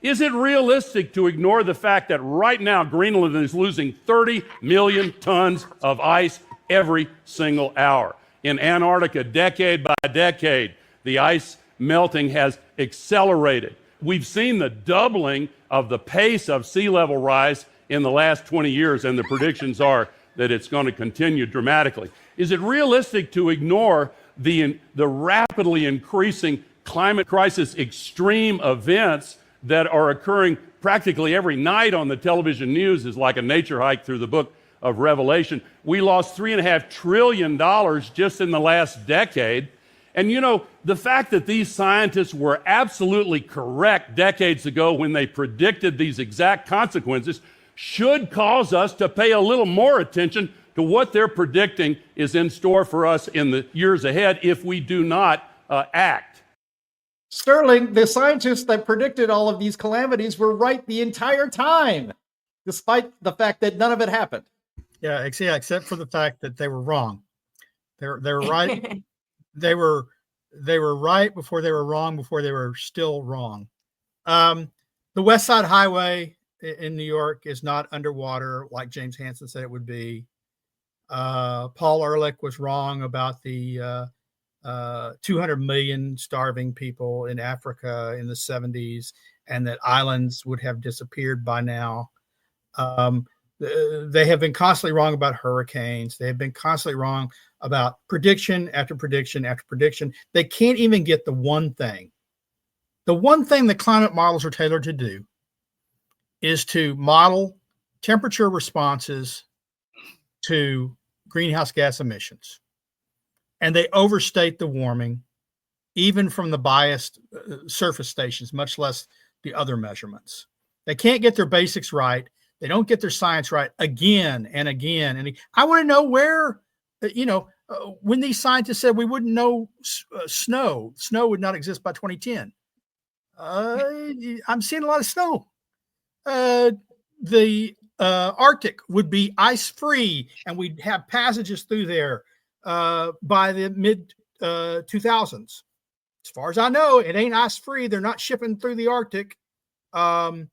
Is it realistic to ignore the fact that right now Greenland is losing 30 million tons of ice every single hour? In Antarctica, decade by decade, the ice melting has accelerated. We've seen the doubling of the pace of sea level rise in the last 20 years, and the predictions are that it's going to continue dramatically. Is it realistic to ignore the rapidly increasing climate crisis extreme events that are occurring practically every night on the television news? Is like a nature hike through the book of Revelation. We lost $3.5 trillion just in the last decade. And you know, the fact that these scientists were absolutely correct decades ago when they predicted these exact consequences should cause us to pay a little more attention to what they're predicting is in store for us in the years ahead if we do not act. Sterling, the scientists that predicted all of these calamities were right the entire time, despite the fact that none of it happened. Yeah, except for the fact that they were wrong. They're right. They were right before they were wrong before they were still wrong. The West Side Highway in New York is not underwater like James Hansen said it would be. Paul Ehrlich was wrong about the 200 million starving people in Africa in the 70s, and that islands would have disappeared by now. They have been constantly wrong about hurricanes. They have been constantly wrong about prediction after prediction after prediction. They can't even get the one thing. The one thing that climate models are tailored to do is to model temperature responses to greenhouse gas emissions. And they overstate the warming, even from the biased surface stations, much less the other measurements. They can't get their basics right. They don't get their science right again and again. And I want to know where, when these scientists said we wouldn't know snow would not exist by 2010. I'm seeing a lot of snow. The Arctic would be ice free, and we'd have passages through there by the mid 2000s. As far as I know, it ain't ice free. They're not shipping through the Arctic. The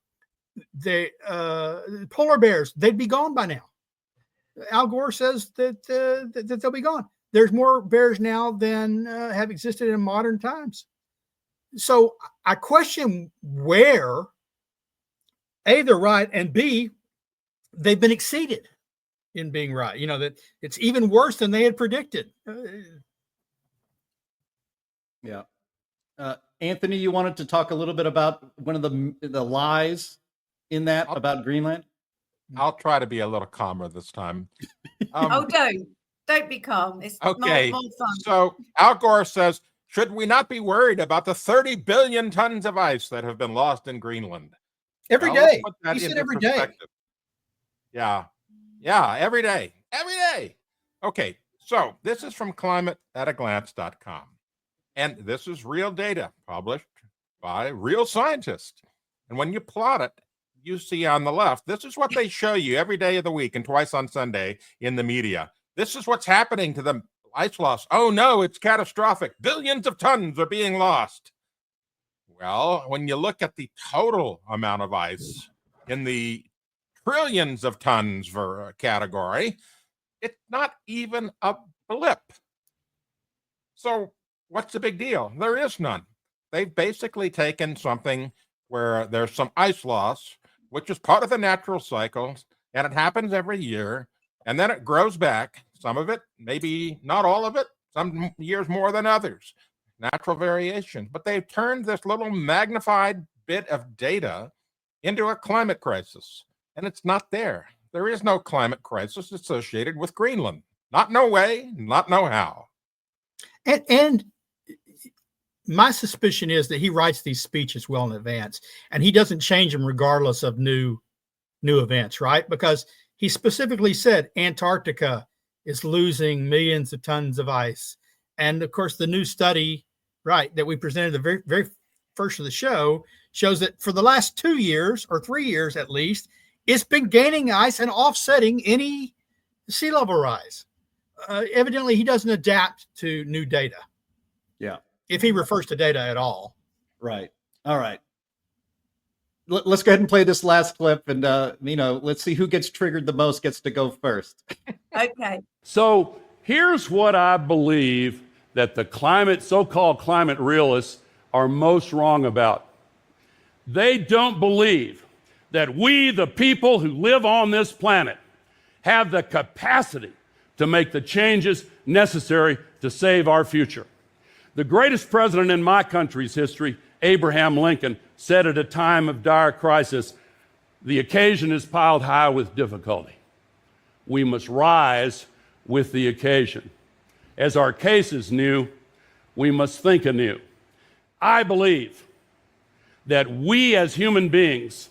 polar bears, they'd be gone by now. Al Gore says that they'll be gone. There's more bears now than have existed in modern times. So I question where A, they're right, and B, they've been exceeded in being right. You know, that it's even worse than they had predicted. Yeah. Anthony, you wanted to talk a little bit about one of the lies in that about Greenland? I'll try to be a little calmer this time. Don't be calm. It's okay. more fun. So Al Gore says, should we not be worried about the 30 billion tons of ice that have been lost in Greenland? Every day. He said every day. Yeah. Yeah, every day. Every day. Okay, so this is from climateataglance.com. And this is real data published by real scientists. And when you plot it, you see on the left, this is what they show you every day of the week and twice on Sunday in the media. This is what's happening to the ice loss. Oh no, it's catastrophic. Billions of tons are being lost. Well, when you look at the total amount of ice in the trillions of tons for a category, it's not even a blip. So what's the big deal? There is none. They've basically taken something where there's some ice loss, which is part of the natural cycle, and it happens every year, and then it grows back. Some of it, maybe not all of it, some years more than others. Natural variation. But they've turned this little magnified bit of data into a climate crisis, and it's not there. There is no climate crisis associated with Greenland. Not no way, not no how. And my suspicion is that he writes these speeches well in advance, and he doesn't change them regardless of new events, right? Because he specifically said Antarctica is losing millions of tons of ice. And of course, the new study, right, that we presented the very, very first of the show shows that for the last 2 years or 3 years at least, it's been gaining ice and offsetting any sea level rise. Evidently, he doesn't adapt to new data. Yeah. If he refers to data at all. Right. All right. Let's go ahead and play this last clip, and let's see who gets triggered the most gets to go first. Okay. So here's what I believe that the so-called climate realists are most wrong about. They don't believe that we, the people who live on this planet, have the capacity to make the changes necessary to save our future. The greatest president in my country's history, Abraham Lincoln, said at a time of dire crisis, the occasion is piled high with difficulty. We must rise with the occasion. As our case is new, we must think anew. I believe that we as human beings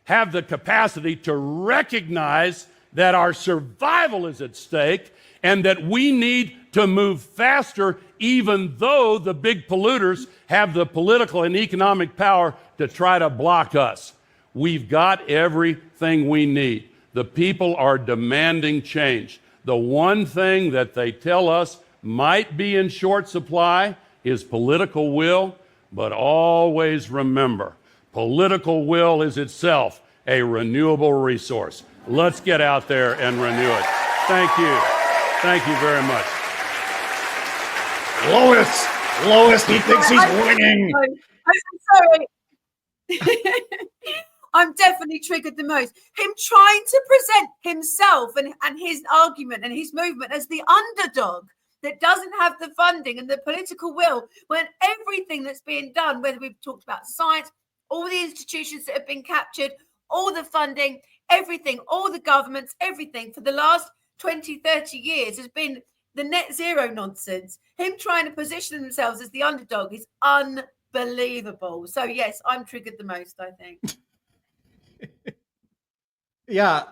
have the capacity to recognize that our survival is at stake and that we need to move faster, even though the big polluters have the political and economic power to try to block us. We've got everything we need. The people are demanding change. The one thing that they tell us might be in short supply is political will, but always remember, political will is itself a renewable resource. Let's get out there and renew it. Thank you. Thank you very much. Lois, he thinks he's winning. I'm sorry. I'm definitely triggered the most. Him trying to present himself and his argument and his movement as the underdog that doesn't have the funding and the political will, when everything that's being done, whether we've talked about science, all the institutions that have been captured, all the funding, everything, all the governments, everything for the last 20, 30 years has been the net zero nonsense. Him trying to position themselves as the underdog is unbelievable. So yes, I'm triggered the most, I think. Yeah,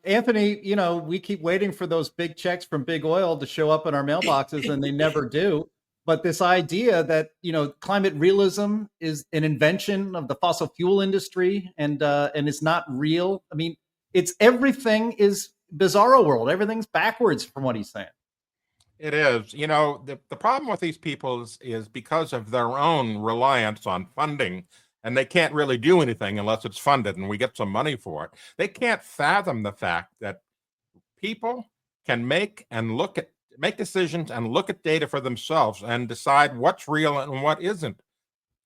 Anthony, we keep waiting for those big checks from big oil to show up in our mailboxes, and they never do. But this idea that, climate realism is an invention of the fossil fuel industry and is not real. I mean, It's everything is bizarro world. Everything's backwards from what he's saying. It is. You know, the problem with these people is because of their own reliance on funding, and they can't really do anything unless it's funded and we get some money for it. They can't fathom the fact that people can make decisions and look at data for themselves and decide what's real and what isn't.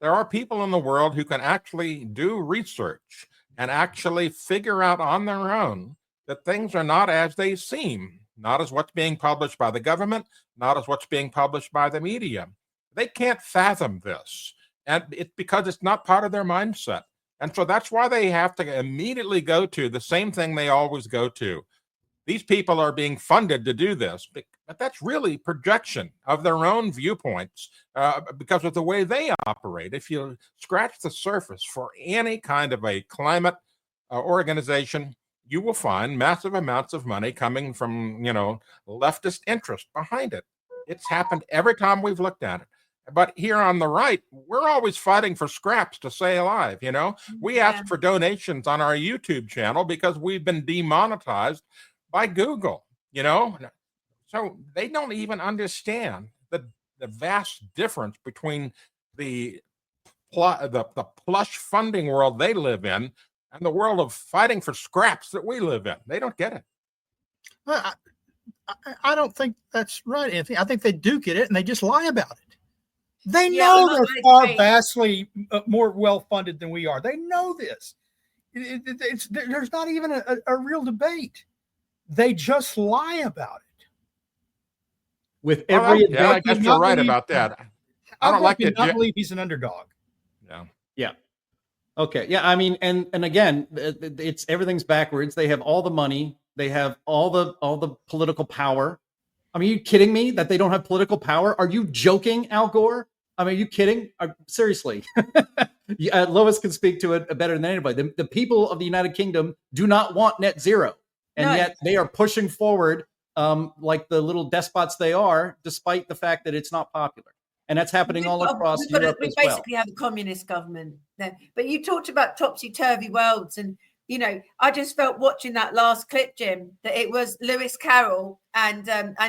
There are people in the world who can actually do research and actually figure out on their own that things are not as they seem, not as what's being published by the government, not as what's being published by the media. They can't fathom this. And it's because it's not part of their mindset. And so that's why they have to immediately go to the same thing they always go to. These people are being funded to do this, but that's really projection of their own viewpoints because of the way they operate. If you scratch the surface for any kind of a climate organization, you will find massive amounts of money coming from, leftist interest behind it. It's happened every time we've looked at it. But here on the right, we're always fighting for scraps to stay alive. We ask for donations on our YouTube channel because we've been demonetized by Google, so they don't even understand the vast difference between the plush funding world they live in and the world of fighting for scraps that we live in. They don't get it. Well, I don't think that's right, Anthony. I think they do get it, and they just lie about it. They know they're far vastly more well-funded than we are. They know this. There's not even a real debate. They just lie about it. With every, I guess you're right about that. I don't like it. I believe he's an underdog. Yeah. Okay. Yeah. I mean, and again, it's everything's backwards. They have all the money. They have all the political power. I mean, are you kidding me that they don't have political power? Are you joking, Al Gore? I mean, are you kidding? Seriously. Lois can speak to it better than anybody. The people of the United Kingdom do not want net zero. And yet they are pushing forward like the little despots they are, despite the fact that it's not popular. And that's happening all across Europe as well. We basically have a communist government there. But you talked about topsy-turvy worlds. And, I just felt watching that last clip, Jim, that it was Lewis Carroll and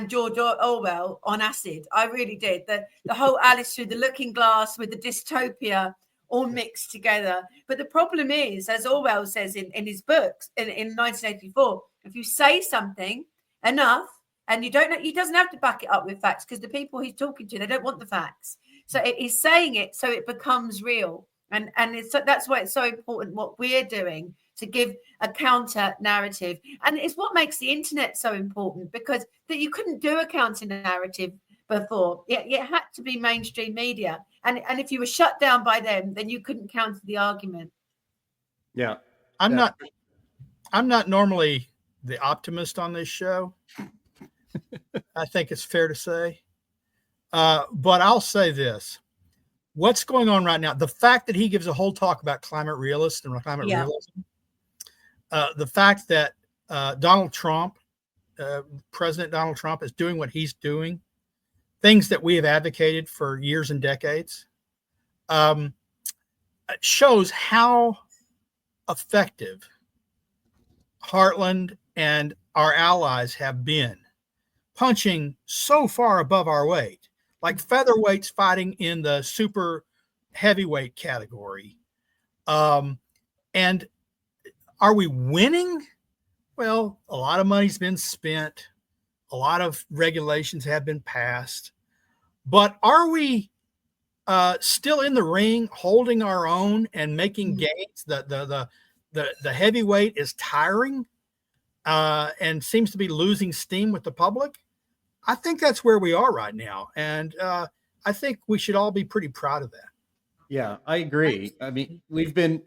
George Orwell on acid. I really did. The whole Alice Through the Looking Glass with the dystopia all mixed together. But the problem is, as Orwell says in his books in 1984, if you say something enough and you don't know, he doesn't have to back it up with facts because the people he's talking to, they don't want the facts. So he's saying it so it becomes real. And that's why it's so important what we're doing to give a counter narrative. And it's what makes the internet so important because that you couldn't do a counter narrative before. It had to be mainstream media. And if you were shut down by them, then you couldn't counter the argument. Yeah. I'm not normally the optimist on this show. I think it's fair to say. But I'll say this. What's going on right now, the fact that he gives a whole talk about climate realism, the fact that Donald Trump, President Donald Trump is doing what he's doing, things that we have advocated for years and decades, shows how effective Heartland and our allies have been punching so far above our weight, like featherweights fighting in the super heavyweight category. And are we winning? Well, a lot of money's been spent. A lot of regulations have been passed. But are we still in the ring, holding our own and making gains? The heavyweight is tiring and seems to be losing steam with the public. I think that's where we are right now. And I think we should all be pretty proud of that. Yeah, I agree. I mean, we've been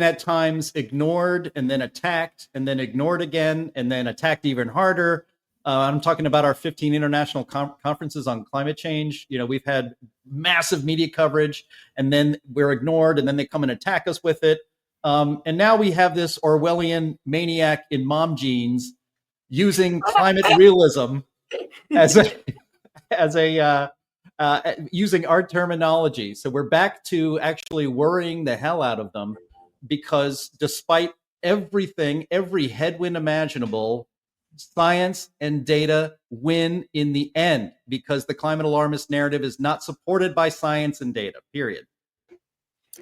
at times ignored and then attacked and then ignored again and then attacked even harder. I'm talking about our 15 international conferences on climate change. We've had massive media coverage and then we're ignored and then they come and attack us with it. And now we have this Orwellian maniac in mom jeans using climate realism as using our terminology. So we're back to actually worrying the hell out of them because despite everything, every headwind imaginable, science and data win in the end, because the climate alarmist narrative is not supported by science and data, period.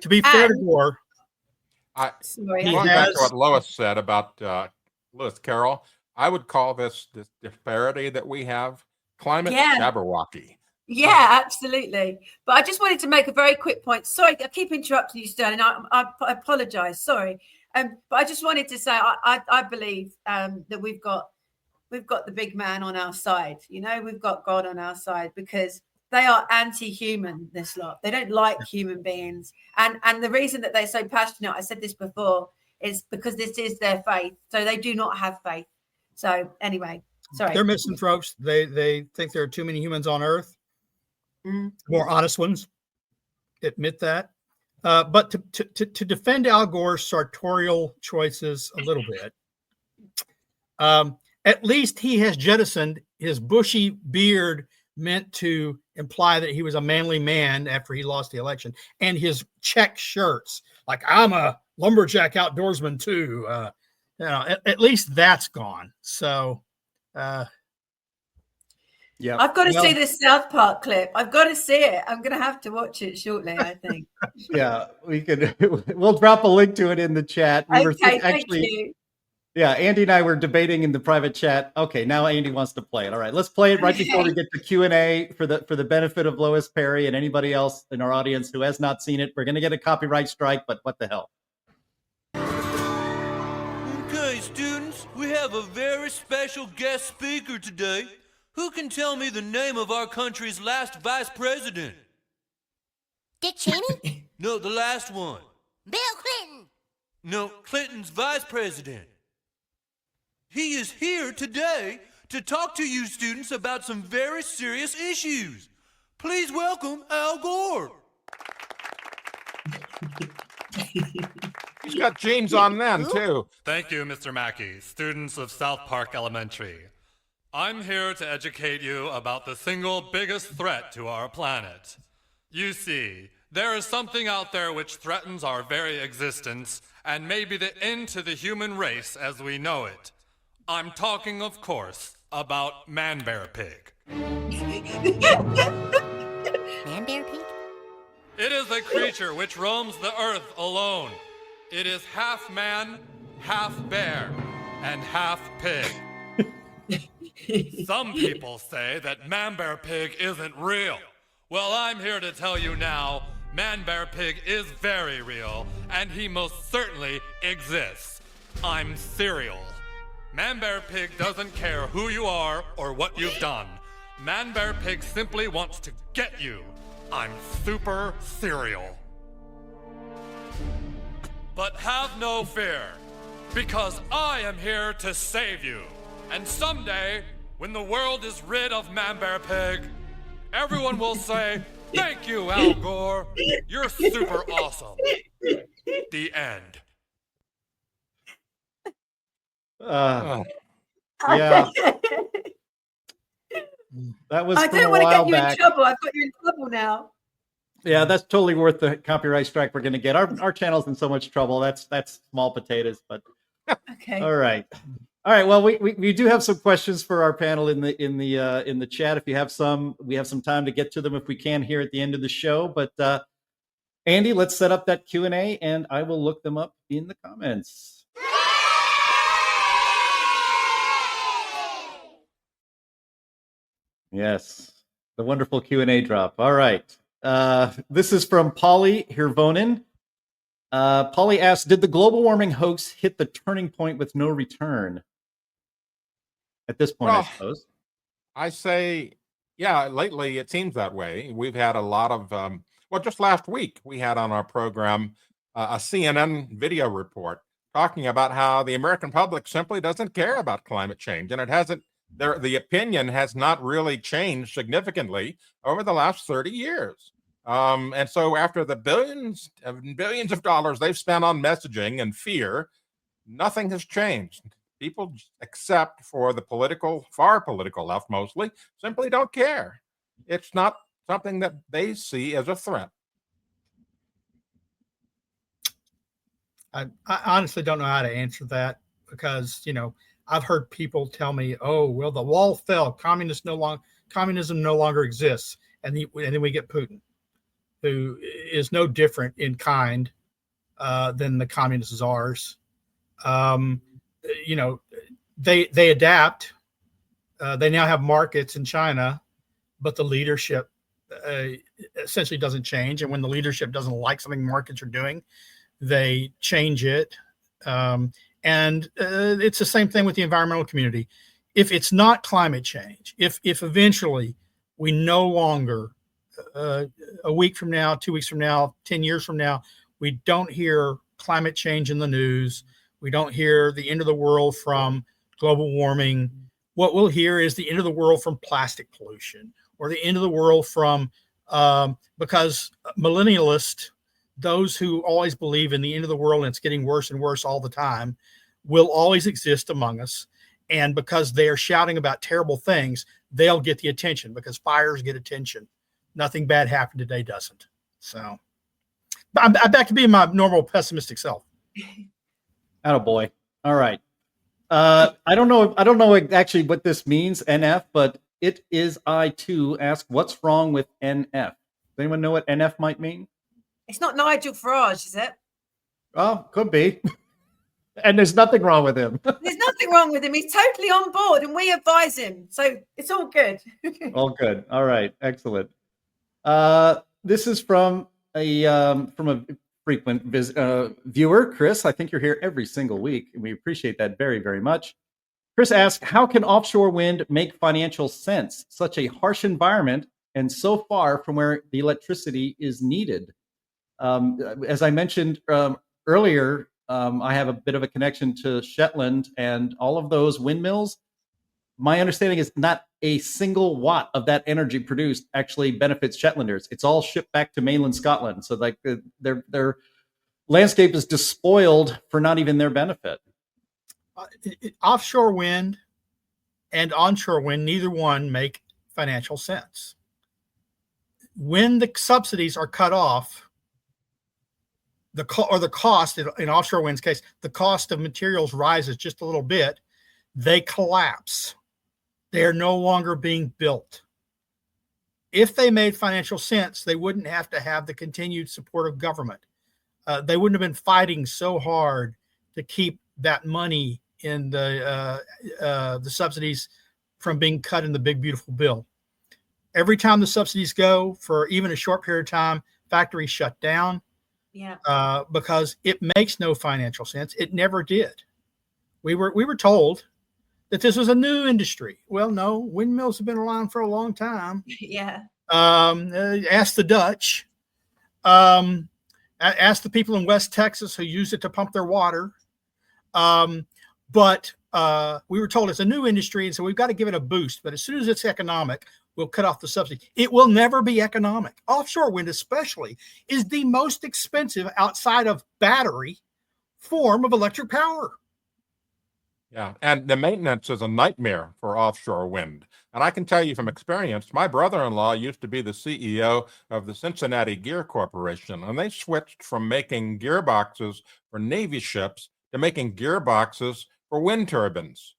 To be fair to Gore, Going back to what Lois said about Lewis Carroll, I would call this disparity that we have climate Jabberwocky. Yeah, absolutely. But I just wanted to make a very quick point. Sorry, I keep interrupting you, Sterling. I apologize. Sorry. But I just wanted to say I believe that we've got the big man on our side. You know, we've got God on our side, because they are anti-human, this lot. They don't like human beings. And the reason that they're so passionate, I said this before, is because this is their faith. So they do not have faith. So anyway, sorry. They're misanthropes. They think there are too many humans on Earth. More honest ones admit that. But to defend Al Gore's sartorial choices a little bit, at least he has jettisoned his bushy beard, meant to imply that he was a manly man after he lost the election, and his check shirts, like, I'm a lumberjack outdoorsman too. At least that's gone. So yeah, I've got to see this South Park clip. I've got to see it. I'm going to have to watch it shortly, I think. Yeah, we'll drop a link to it in the chat. Thank you. Yeah, Andy and I were debating in the private chat. Okay, now Andy wants to play it. All right, let's play it right before we get to Q&A for the benefit of Lois Perry and anybody else in our audience who has not seen it. We're going to get a copyright strike, but what the hell? Okay, students, we have a very special guest speaker today. Who can tell me the name of our country's last vice president? Dick Cheney? No, the last one. Bill Clinton. No, Clinton's vice president. He is here today to talk to you students about some very serious issues. Please welcome Al Gore. He's got jeans on then, too. Thank you, Mr. Mackey. Students of South Park Elementary. I'm here to educate you about the single biggest threat to our planet. You see, there is something out there which threatens our very existence and may be the end to the human race as we know it. I'm talking, of course, about Man-Bear-Pig. Man-Bear-Pig? It is a creature which roams the earth alone. It is half man, half bear, and half pig. Some people say that Man-Bear-Pig isn't real. Well, I'm here to tell you now, Man-Bear-Pig is very real, and he most certainly exists. I'm Cereal. Man-Bear-Pig doesn't care who you are or what you've done. Man-Bear-Pig simply wants to get you. I'm Super Cereal. But have no fear, because I am here to save you. And someday, when the world is rid of Man-Bear-Pig, everyone will say, "Thank you, Al Gore. You're super awesome." The end. Yeah. That was I from don't a want to while get you back. in trouble. I've got you in trouble now. Yeah, that's totally worth the copyright strike we're going to get. Our channel's in so much trouble. That's small potatoes, but okay. All right. Well, we do have some questions for our panel in the chat. If you have some, we have some time to get to them if we can here at the end of the show. But Andy, let's set up that Q&A, and I will look them up in the comments. Yes, the wonderful Q&A drop. All right. This is from Polly Hirvonen. Polly asks, did the global warming hoax hit the turning point with no return? At this point, Well, I suppose. I say, yeah, lately it seems that way. We've had a lot of, just last week we had on our program a CNN video report talking about how the American public simply doesn't care about climate change, and it hasn't. The opinion has not really changed significantly over the last 30 years. And so after the billions and billions of dollars they've spent on messaging and fear, nothing has changed. People, except for the far political left mostly, simply don't care. It's not something that they see as a threat. I honestly don't know how to answer that because, I've heard people tell me, oh, well, the wall fell. Communism no longer exists. And then we get Putin, who is no different in kind than the communist czars. They adapt. They now have markets in China, but the leadership essentially doesn't change. And when the leadership doesn't like something markets are doing, they change it. And it's the same thing with the environmental community. If it's not climate change, if eventually we no longer, a week from now, 2 weeks from now, 10 years from now, we don't hear climate change in the news, we don't hear the end of the world from global warming, what we'll hear is the end of the world from plastic pollution or the end of the world from, because millennialists, those who always believe in the end of the world and it's getting worse and worse all the time, will always exist among us. And because they are shouting about terrible things, they'll get the attention because fires get attention. Nothing bad happened today doesn't. So I'm back to being my normal pessimistic self. Attaboy. All right. I don't know actually what this means, NF, but it is I too ask what's wrong with NF. Does anyone know what NF might mean? It's not Nigel Farage, is it? Oh, could be. And there's nothing wrong with him. There's nothing wrong with him. He's totally on board and we advise him. So it's all good. All good. All right. Excellent. This is from a frequent viewer, Chris. I think you're here every single week, and we appreciate that very, very much. Chris asks, how can offshore wind make financial sense? Such a harsh environment and so far from where the electricity is needed. As I mentioned earlier, I have a bit of a connection to Shetland, and all of those windmills, my understanding is not a single watt of that energy produced actually benefits Shetlanders. It's all shipped back to mainland Scotland. So like their landscape is despoiled for not even their benefit. Offshore wind and onshore wind, neither one make financial sense. When the subsidies are cut off, the cost in offshore wind's case, the cost of materials rises just a little bit, they collapse. They are no longer being built. If they made financial sense, they wouldn't have to have the continued support of government. They wouldn't have been fighting so hard to keep that money in the subsidies from being cut in the big, beautiful bill. Every time the subsidies go for even a short period of time, factories shut down. Yeah. Because it makes no financial sense. It never did. We were told that this was a new industry. Well, no, windmills have been around for a long time. Yeah. Ask the Dutch. Ask the people in West Texas who use it to pump their water. But we were told it's a new industry, and so we've got to give it a boost. But as soon as it's economic, we'll cut off the subsidy. It will never be economic. Offshore wind especially is the most expensive outside of battery form of electric power. Yeah, and the maintenance is a nightmare for offshore wind. And I can tell you from experience, my brother-in-law used to be the CEO of the Cincinnati Gear Corporation, and they switched from making gearboxes for Navy ships to making gearboxes for wind turbines.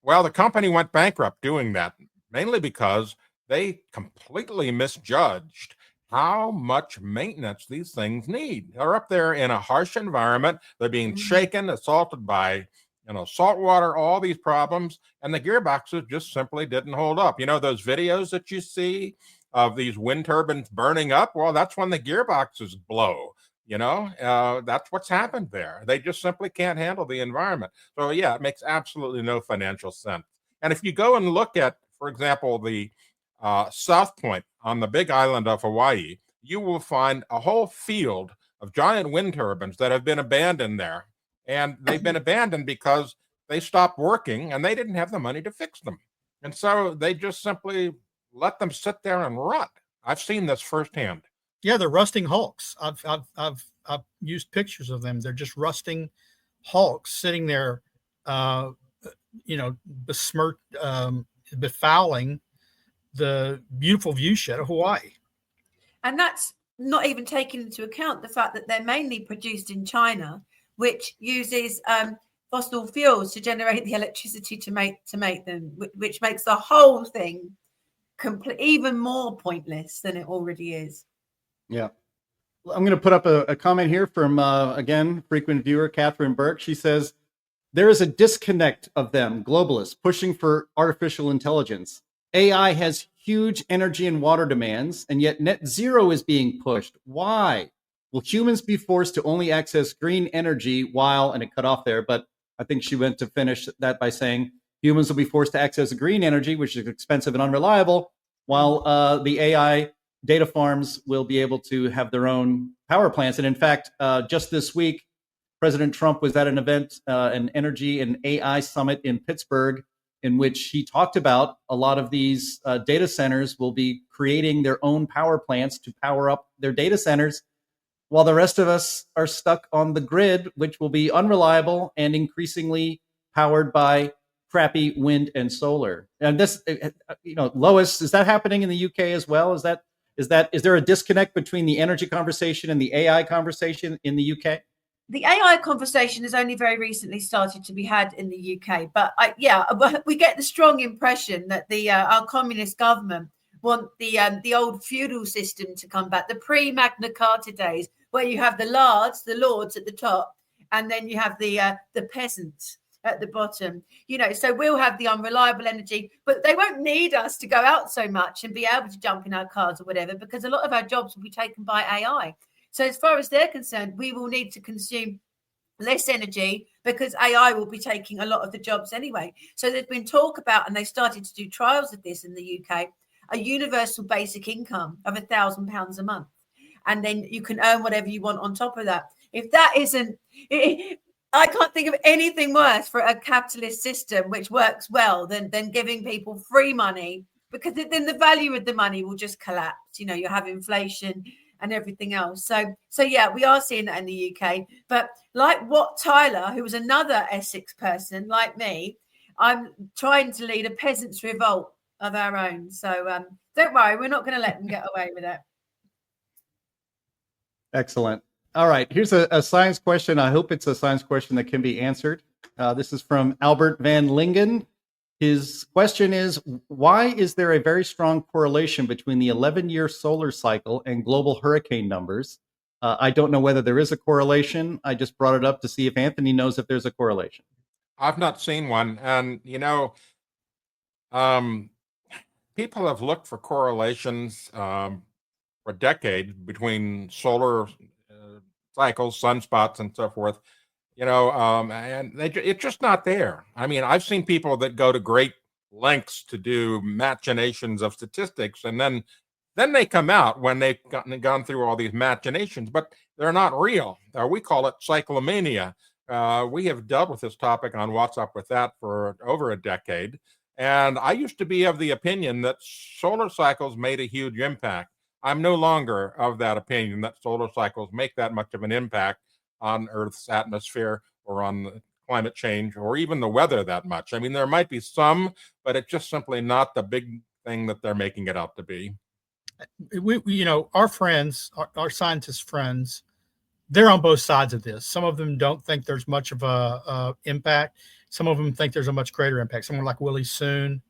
Well, the company went bankrupt doing that, mainly because they completely misjudged how much maintenance these things need. They're up there in a harsh environment. They're being shaken, assaulted by salt water, all these problems, and the gearboxes just simply didn't hold up. You know, those videos that you see of these wind turbines burning up? Well, that's when the gearboxes blow. That's what's happened there. They just simply can't handle the environment. So, yeah, it makes absolutely no financial sense. And if you go and look at, for example, the South Point on the big island of Hawaii, you will find a whole field of giant wind turbines that have been abandoned there. And they've been abandoned because they stopped working and they didn't have the money to fix them. And so they just simply let them sit there and rot. I've seen this firsthand. Yeah, they're rusting hulks. I've used pictures of them. They're just rusting hulks sitting there, besmirched, befouling the beautiful view shed of Hawaii. And that's not even taking into account the fact that they're mainly produced in China, which uses fossil fuels to generate the electricity to make them, which makes the whole thing even more pointless than it already is. Yeah. I'm going to put up a comment here from, again, frequent viewer Catherine Burke. She says, there is a disconnect of them, globalists, pushing for artificial intelligence. AI has huge energy and water demands, and yet net zero is being pushed. Why? Will humans be forced to only access green energy while, and it cut off there, but I think she went to finish that by saying humans will be forced to access green energy, which is expensive and unreliable, while the AI data farms will be able to have their own power plants. And in fact, just this week, President Trump was at an event, an energy and AI summit in Pittsburgh, in which he talked about a lot of these data centers will be creating their own power plants to power up their data centers, while the rest of us are stuck on the grid, which will be unreliable and increasingly powered by crappy wind and solar. And this, Lois, is that happening in the UK as well? Is there a disconnect between the energy conversation and the AI conversation in the UK? The AI conversation has only very recently started to be had in the UK, but we get the strong impression that our communist government want the old feudal system to come back, the pre-Magna Carta days, where you have the lords at the top, and then you have the peasants at the bottom. So we'll have the unreliable energy, but they won't need us to go out so much and be able to jump in our cars or whatever, because a lot of our jobs will be taken by AI. So as far as they're concerned, we will need to consume less energy because AI will be taking a lot of the jobs anyway. So there's been talk about, and they started to do trials of this in the UK, a universal basic income of £1,000 a month. And then you can earn whatever you want on top of that. If that isn't, I can't think of anything worse for a capitalist system which works well than giving people free money, because then the value of the money will just collapse. You have inflation and everything else. So yeah, we are seeing that in the UK. But like Wat Tyler, who was another Essex person like me, I'm trying to lead a peasants' revolt of our own. So don't worry, we're not going to let them get away with it. Excellent. All right, here's a science question. I hope it's a science question that can be answered. This is from Albert Van Lingen. His question is, why is there a very strong correlation between the 11-year solar cycle and global hurricane numbers? I don't know whether there is a correlation. I just brought it up to see if Anthony knows if there's a correlation. I've not seen one. And, people have looked for correlations for decades between solar cycles, sunspots, and so forth, and it's just not there. I mean, I've seen people that go to great lengths to do machinations of statistics, and then they come out when they've gone through all these machinations, but they're not real. We call it cyclomania. We have dealt with this topic on What's Up With That for over a decade, and I used to be of the opinion that solar cycles made a huge impact. I'm no longer of that opinion that solar cycles make that much of an impact on Earth's atmosphere or on climate change or even the weather that much. I mean, there might be some, but it's just simply not the big thing that they're making it out to be. Our friends, our scientist friends, they're on both sides of this. Some of them don't think there's much of a impact. Some of them think there's a much greater impact. Someone like Willie Soon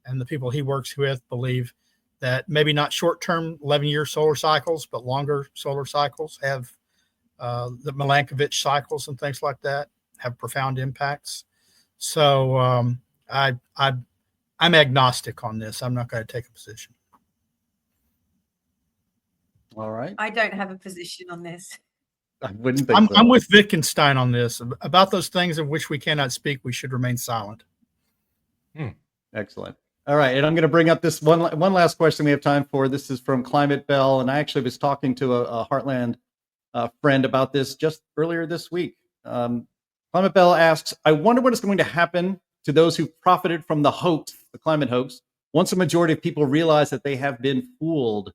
and the people he works with believe that maybe not short-term 11-year solar cycles, but longer solar cycles have the Milankovitch cycles and things like that have profound impacts. So I'm agnostic on this. I'm not going to take a position. All right. I don't have a position on this. I wouldn't think so. I'm with Wittgenstein on this. About those things of which we cannot speak, we should remain silent. Excellent. All right, and I'm going to bring up this one last question we have time for. This is from Climate Bell, and I actually was talking to a Heartland friend about this just earlier this week. Climate Bell asks, I wonder what is going to happen to those who profited from the hoax, the climate hoax, once a majority of people realize that they have been fooled.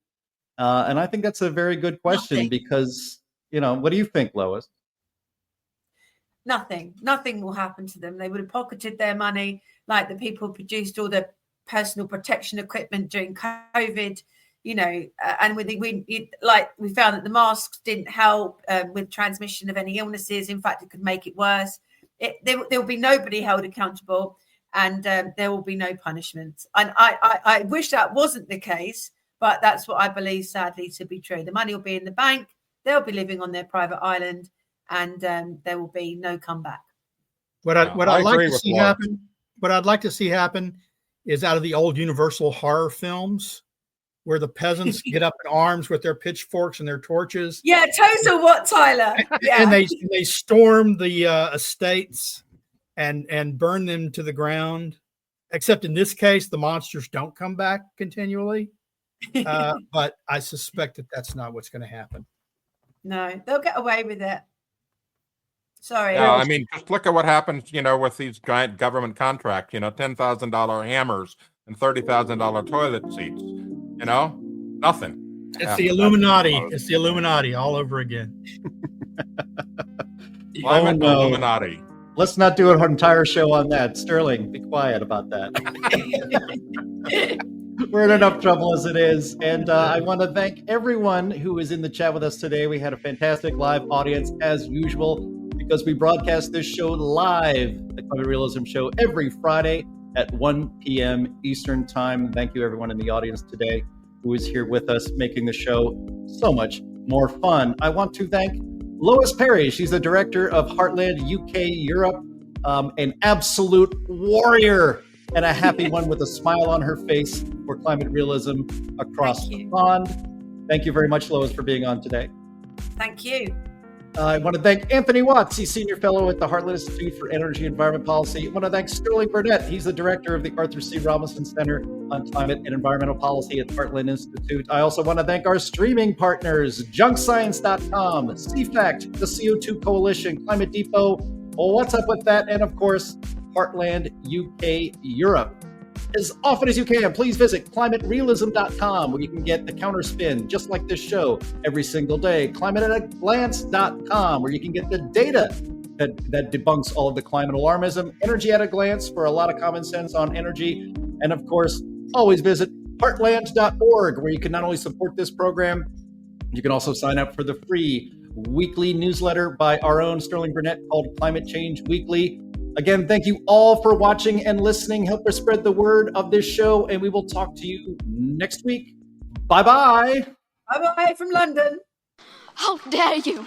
And I think that's a very good question because, what do you think, Lois? Nothing will happen to them. They would have pocketed their money like the people who produced all the personal protection equipment during COVID. And we found that the masks didn't help with transmission of any illnesses. In fact, it could make it worse. There will be nobody held accountable, and there will be no punishment. And I wish that wasn't the case, but that's what I believe, sadly, to be true. The money will be in the bank. They'll be living on their private island, and there will be no comeback. What I'd like to see happen is out of the old Universal horror films, where the peasants get up in arms with their pitchforks and their torches. Yeah, total what, Tyler? Yeah. And they storm the estates and burn them to the ground. Except in this case, the monsters don't come back continually. But I suspect that that's not what's going to happen. No, they'll get away with it. Sorry. Yeah, I mean, just look at what happens, with these giant government contracts, $10,000 hammers and $30,000 toilet seats, nothing. It's the Illuminati. It's the Illuminati all over again. Climate Illuminati. Let's not do an entire show on that. Sterling, be quiet about that. We're in enough trouble as it is. And I want to thank everyone who is in the chat with us today. We had a fantastic live audience as usual, because we broadcast this show live, the Climate Realism Show, every Friday at 1 p.m. Eastern Time. Thank you, everyone in the audience today who is here with us, making the show so much more fun. I want to thank Lois Perry. She's the director of Heartland UK Europe, an absolute warrior and a happy one with a smile on her face for climate realism across the pond. Thank you very much, Lois, for being on today. Thank you. I want to thank Anthony Watts. He's Senior Fellow at the Heartland Institute for Energy and Environment Policy. I want to thank Sterling Burnett. He's the Director of the Arthur C. Robinson Center on Climate and Environmental Policy at the Heartland Institute. I also want to thank our streaming partners, JunkScience.com, CFACT, the CO2 Coalition, Climate Depot, What's Up With That, and of course, Heartland UK Europe. As often as you can, please visit climaterealism.com, where you can get the counterspin, just like this show, every single day. Climateataglance.com, where you can get the data that debunks all of the climate alarmism. Energy at a Glance for a lot of common sense on energy. And of course, always visit heartland.org, where you can not only support this program, you can also sign up for the free weekly newsletter by our own Sterling Burnett called Climate Change Weekly. Again, thank you all for watching and listening. Help us spread the word of this show, and we will talk to you next week. Bye-bye. Bye-bye from London. How dare you!